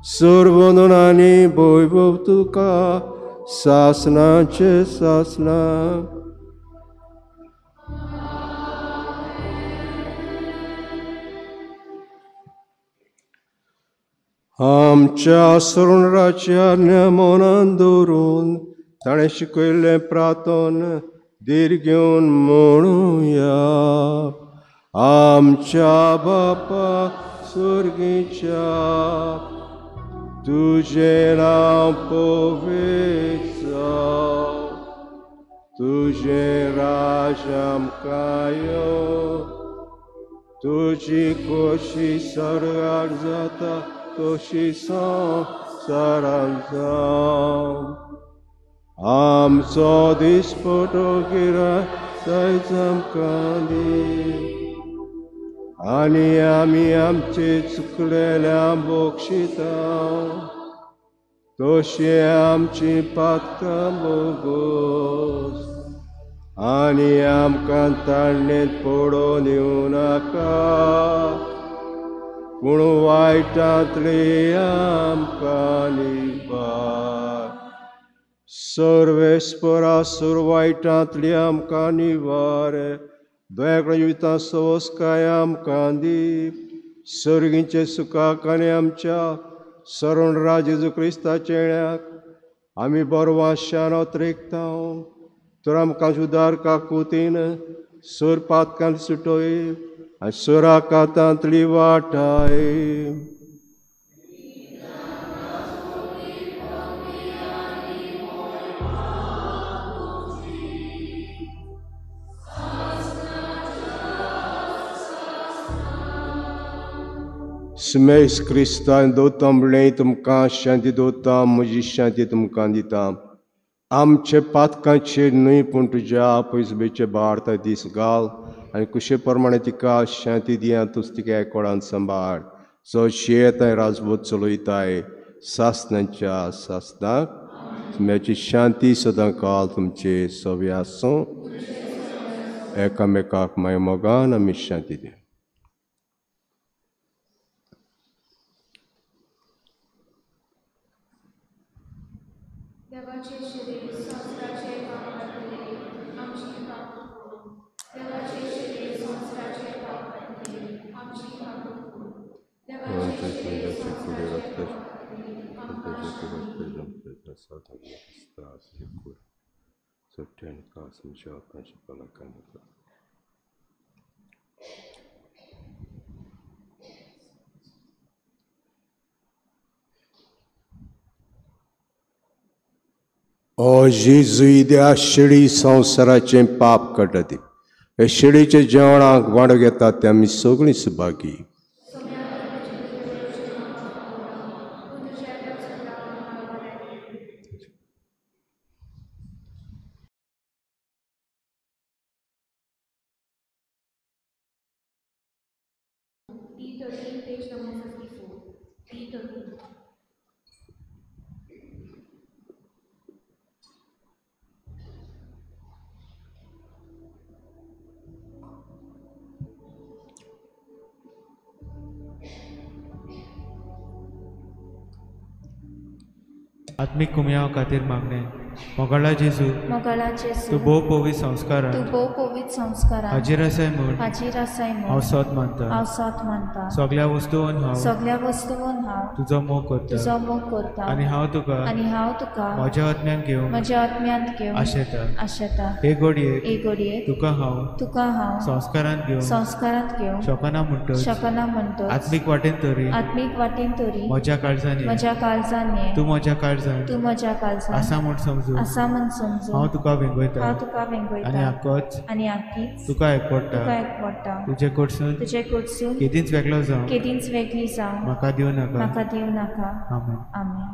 सर वंदनांनी वैभव तुका सासनाचे सासना आमच्या सरुणराच्या नेमोनान दवरून ताणें शिकयल्लें प्रार्थन धीर घेवन म्हणुया आमच्या बापा सुर्गीच्या तुझें नांव पवित्र जावं तुझें राज आमकां येवं तुजी खोशी सर्गार जाता तशी संवसारांत जावं आमचो दिसपटो गिराय दायज आमकां दी आनी आमी आमचे चुकलेल्या बोक्षिता तशी आमची पातकां बोगोस आनी आमकां ताणेंत पडोवन येवं नाका पूण वायटांतली आमकां निबार सर्वेस्परा सुर वायटांतली आमकां निवार दयाकडे जिवितां सवस्काय आमकां दीप सर्गींचे सुखाक आनी आमच्या सरण राज जेजू क्रिस्ताचे येण्याक आमी बरवां शानोत रेखता तर आमकां सुदार काकुतीन सर पातकांत सुटोय आनी सराकातांतली वाटाय स्मेस क्रिस्तान दोता म्हणलें तुमकां शांती दोता म्हजी शांती तुमकां दिता आमचे पातकांचे न्हय पूण तुज्या पयसुबेचे बाळता दीस घाल आनी कुशे प्रमाणे तिका शांती दिया तुज तिका एकोडान सांबाळ जो शेताय राजभूत चलयताय सासनांच्या सासनाक म्याची शांती सदां काल तुमचे सव्य आसूं एकामेकाक माय मोगान आमी शांती दिया देवाचे शरीर संस्काराचे काम करतले आमची काकूट देवाचे शरीर संस्काराचे काम करतले आमची काकूट देवाचे शरीर संस्काराचे काम करतले ओ जेजू इद्या शिडी संवसाराचें पाप काडटा हे शिडीचे जेवणाक वांटो घेतात ते आमी सगळीं सुभागी आत्मीक कुमयाव खातीर मागणें मोगळा जेजू मोगळा जेजू तूं भोव पवित्र संस्कारान तूं भोव पवित्र संस्कारान हाजीर आसाय म्हूण हाजीर आसाय म्हूण हांव सत मानता हांव सत मानता सगळ्या वस्तूंन हांव सगळ्या वस्तूंन हांव तुजो मोग करता तुजो मोग करता आनी हांव तुका म्हज्या आत्म्यान घेवंक म्हज्या आत्म्यांत घेवंक आशेता हे घडये तुका हांव संस्कारांत घेवंक शकना म्हणटच आत्मीक वाटेन तरी म्हज्या काळजांनी तूं म्हज्या काळजांत आसा म्हूण समजूं हांव तुका वेंगयता आनी आख्खोच तुका एकवडटा तुजे कडसून केदींच वेगळो जावं म्हाका दिवं नाका आमेन.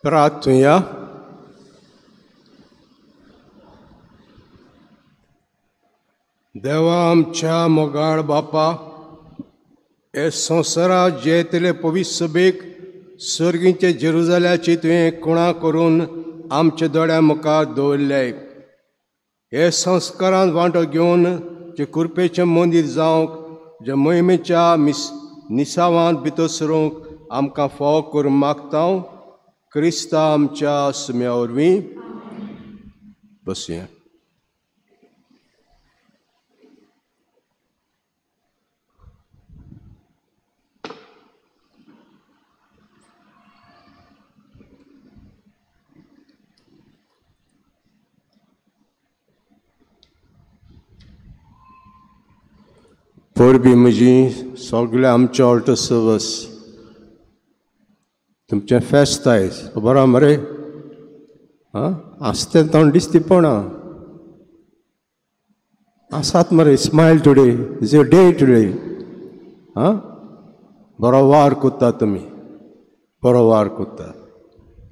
प्रार्थूया. देवा आमच्या मोगाळ बापा, हे संवसारात जेतले पवित्र सभेक सर्गीचे जेरुजाल्याची तुवें कुणा करून आमच्या दोळ्या मुखार दवरले. हे संस्कारांत वांटो घेवन जे कृपेचें मंदीर जावंक जे मोहिमेच्या निसावांत भितर सरूंक आमकां फाव करून मागता. क्रिस्ता आमच्या सुम्या वरवीं बसया. परबी म्हजी सगळे आमचे ऑल्टर सर्वस तुमचें फेस्त आयज खबर आहा मरे. हां आसता तोंड दिसती पणा आसात मरे. Smile today is your day today. हां बरो वार कोत्ता तुमी, बरो वार कोत्ता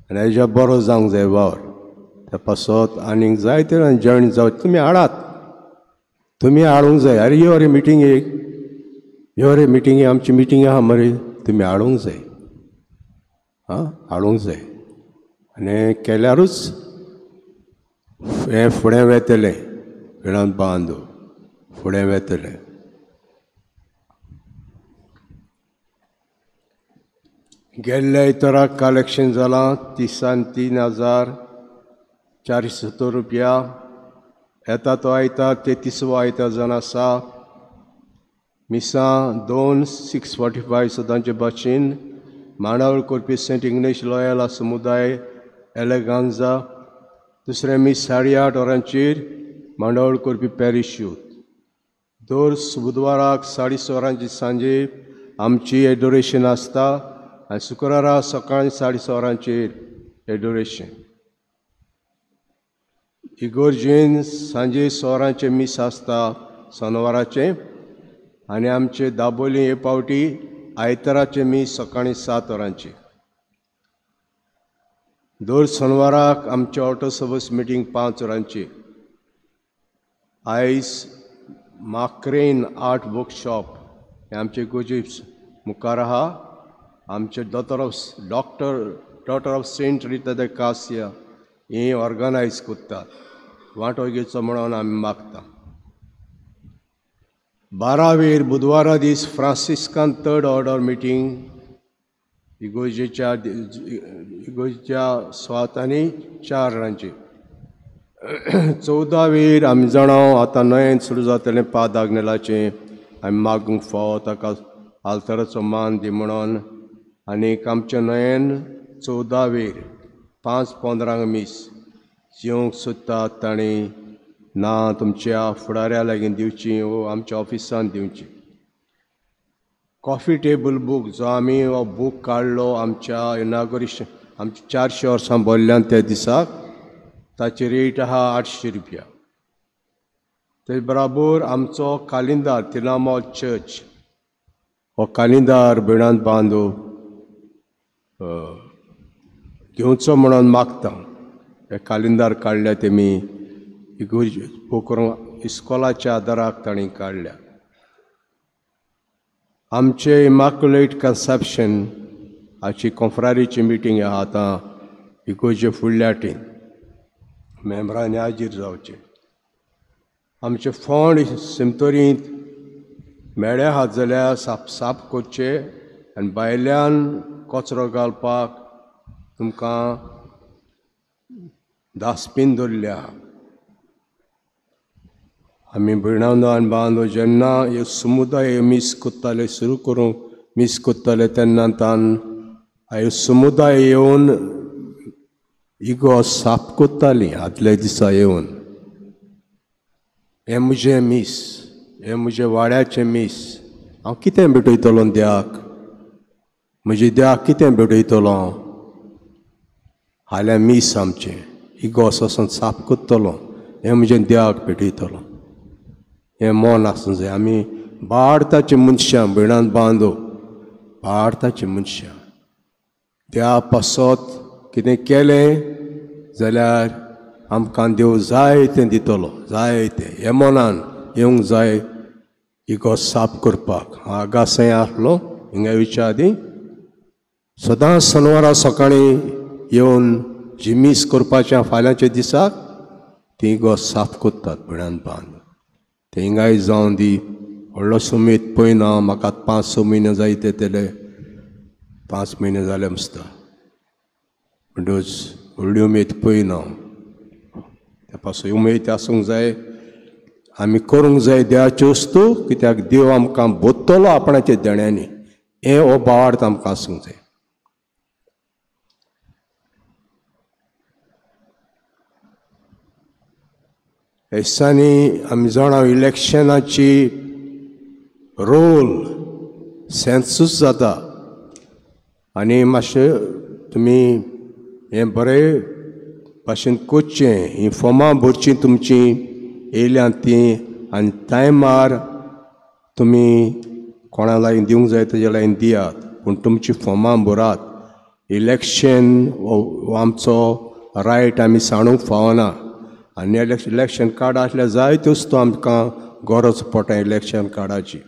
आनी हेज्या बरो जावंक जाय वार. त्या पासत आनीक जायते जॉयन जावं तुमी हाडात, तुमी हाडूंक जाय. अरे यो रे मिटिंगेक, यो रे मिटिंगेक, आमची मिटींग आहा मरे, तुमी हाडूंक जाय. हां हाडूंक जाय आनी केल्यारूच हें फुडें वेतलें. विणान बांदू फुडें वेतलें. गेल्ल्या इतराक कलेक्शन जालां 33,470 रुपया. येता तो आयतार 33वो आयतार जावन आसा. मिसां 2,645 सदांचे भाशेन मांडावळ करपी सेंट इग्नेश लॉयला समुदाय एलेगांजा. दुसरें मीस 8:30 वरांचेर मांडावळ करपी पॅरिश यूथ. दर बुधवाराक 6:30 वरांची सांजे आमची एडोरेशन आसता आनी शुक्रारा सकाळीं 6:30 वरांचेर एडोरेशन. इगोर्जेन सांजे 6 वरांचें मीस आसता शेनवाराचें आनी आमचे दाबोलीं हे पावटी आयताराचें मीस सकाळीं 7 वरांचेर. दर शेनवाराक आमचे ऑटो सर्वीस मिटींग 5 वरांचेर. आयज माक्रेन आर्ट वर्कशॉप हे आमचे इगोर्जेस मुखार आहा. आमचे डॉक्टर ऑफ सेंट रिटा द कासिया ही ऑर्गनायज करतात. वांटो घेवचो म्हणून आमी मागता. 12 बुधवारा दीस फ्रांसिस्कान 3rd ऑर्डर मिटींग इगोर्जेच्या स्वातांनी 4 वरांचेर. 14 आमी जाणाव आतां नयेन सुरू जातलें पाद आग्नेलाचें आमी मागूंक फावो ताका आल्तराचो मान दी म्हणून. आनीक आमचे नयेन 14 5:15 मीस जेवंक सोदतात ताणीं ना तुमच्या फुडाऱ्या लागीं दिवची वो आमच्या ऑफिसान दिवची. कॉफी टेबल बूक जो आमी हो बूक काडलो आमच्या इनॉग्रेशन आमच्या 400 वर्सां भरल्यान त्या दिसाक, ताची रेट आहा 800 रुपया. ते बराबर आमचो कालिंदार तिलामॉल चर्च हो कालिंदार भयणान बांदू घेवचो म्हणून मागता. हे कालिंदार काडल्या तेमी इस्कॉलाच्या आदाराक ताणीं काडल्या. आमचे इमॅक्युलेट कन्सेप्शन हाची कॉन्फ्रारीची मिटींग आहा आतां इगोर्जे फुडल्या वाटेन. मेंबरांनी हाजीर जावचें. आमचे फोंड सिमतोरींत मेळे आहात जाल्यार साफ करचे आनी भायल्यान कचरो घालपाक तुमकां डास्टबीन दवरल्या. आमी भयणांनो आनी भावांनो जेन्ना ह्यो समुदाय मीस कोत्ताले सुरू करूंक मीस कोत्ताले तेन्ना ह्यो समुदाय येवन इगो साफ कोत्तालीं आदले दिसा येवन. हें म्हजें मीस, हें म्हज्या वाड्याचें मीस. हांव कितें भेटयतलो देवाक? म्हज्या देवाक कितें भेटयतलो? हाल्या मीस आमचें इगो असो साफ कोत्तलो. हें म्हजें देवाक भेटयतलो. हें मन आसूंक जाय. आमी भारताचीं मनशां भयणान बांदो, भारताचीं मनशां. त्या पासत कितें केलें जाल्यार आमकां देव जाय तें दितलो, जाय तें. हे मनान येवंक जाय इगो साफ करपाक. हांव आगासाय आसलो हिंगा विचार आदी सदां शेनवारा सकाळीं येवन जी मीस करपाचें फाल्यांच्या दिसाक ती इगो साफ कोत्तात भयणान बांद. ते हिंगाय जावन दी व्हडलो सुमेत पळयना. म्हाका 5-6 म्हयने जायते तेले 5 म्हयने जाले मसता. म्हणटच व्हडली उमेद पळयना. त्या पासून उमेद आसूंक जाय. आमी करूंक जाय देवाच्यो वस्तू, कित्याक देव आमकां बोत्तलो आपणाच्या देण्यांनी. हें हो भावार्थ आमकां आसूंक जाय. ह्या दिसांनी आमी जाणा इलेक्शनाची रोल सेन्सूस जाता आनी मातशें तुमी हें बरें भाशेन कोचचें ही फॉर्मां भरचीं तुमचीं येयल्यां तीं आनी टायमार तुमी कोणा लायन दिवंक जाय तेज्या लायन दियात पूण तुमचीं फॉर्मां भरात. इलेक्शन हो आमचो रायट आमी सांडूंक फावना आनी इलेक्शन कार्ड आसल्यार जायत्यो वस्तू आमकां गरज पडटा इलेक्शन कार्डाची.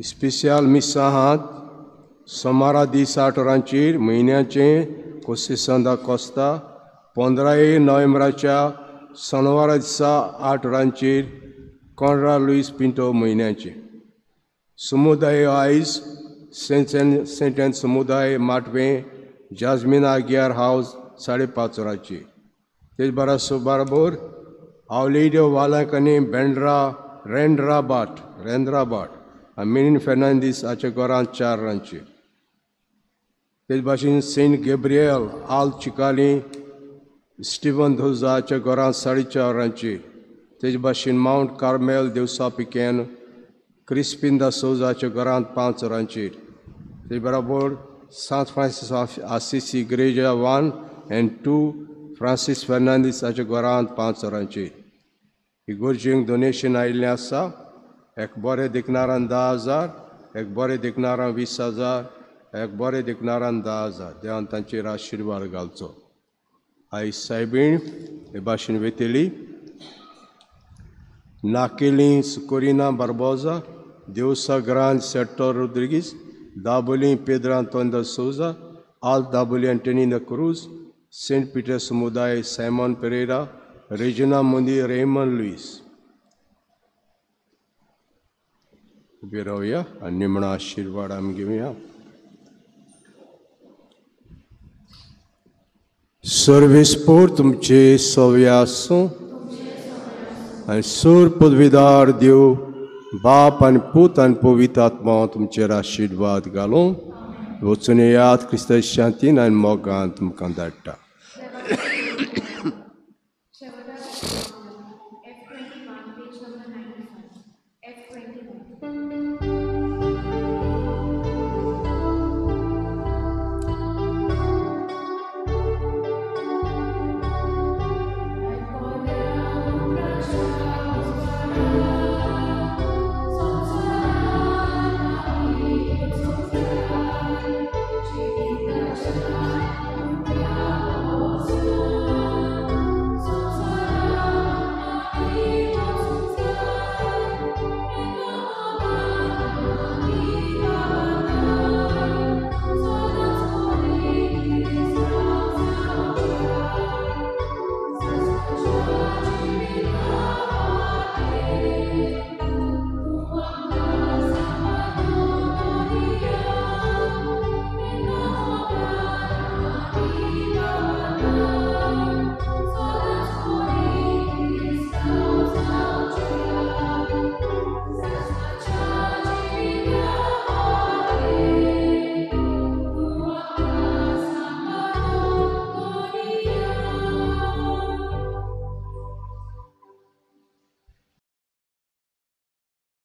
स्पेशल मिसां आहात सोमारा दीस 8 वरांचेर म्हयन्याचें कोसेसंदा कोस्ता 15 नोव्हेंबराच्या सोनवारा दिसा 8 वरांचेर कॉन्ड्रा लुईस पिंटो म्हयन्याचें. समुदाय आयज सेंट समुदाय माटवें जाजमीन आग्यार हावस 5:30 वरांचेर. तेज बरोबर आवलेड्यो वालांकनी रेंद्राबाट आनी मिनीन फेर्नांदीस हाच्या घरांत 4 वरांचेर. तेज भाशेन सेंट गॅब्रियल आल चिकाली स्टिवन धोजाच्या घरांत 4:30 वरांचेर. तेज भाशेन माउंट कार्मेल देवसा पिकेन क्रिस्पिन दा सोजाच्या घरांत 5 वरांचेर. तेज बरोबर सांत Francis Assisi इग्रेजा 1 and 2 Francis Fernandes हाच्या घरांत 5 वरांचेर. इगोर्जेंक डोनेशन आयिल्लें आसा. एक बरें देखणारान 10,000, एक बरें देखणारान 20,000, एक बरें देखणारान 10,000. देवान तांचेर आशिर्वाद घालचो. आयज सायबीण हे भाशेन वेतेली नाकेली सुकोरिना बार्बोजा, देवसा ग्रांद सेक्टर रोड्रिगीस, दाबोली पेद्रो आंतोनियो सोजा, आल दाबोली एंटोनियो क्रूज, सेंट पीटर समुदाय सायमन पेरेरा, रेजिना मुंदी रेमन लुईस. उबे रावया आनी निमणो आशिर्वाद आमी घेवया. सर्वेस्पोर तुमचे सव्या आसूं आनी सूर पदवीदार देव बाप आनी पूत आनी पवित्र आत्मा तुमचेर आशिर्वाद घालूं. वचून येयात क्रिस्ताची शांतीन आनी मोगान तुमकां धाडटा. Thank you.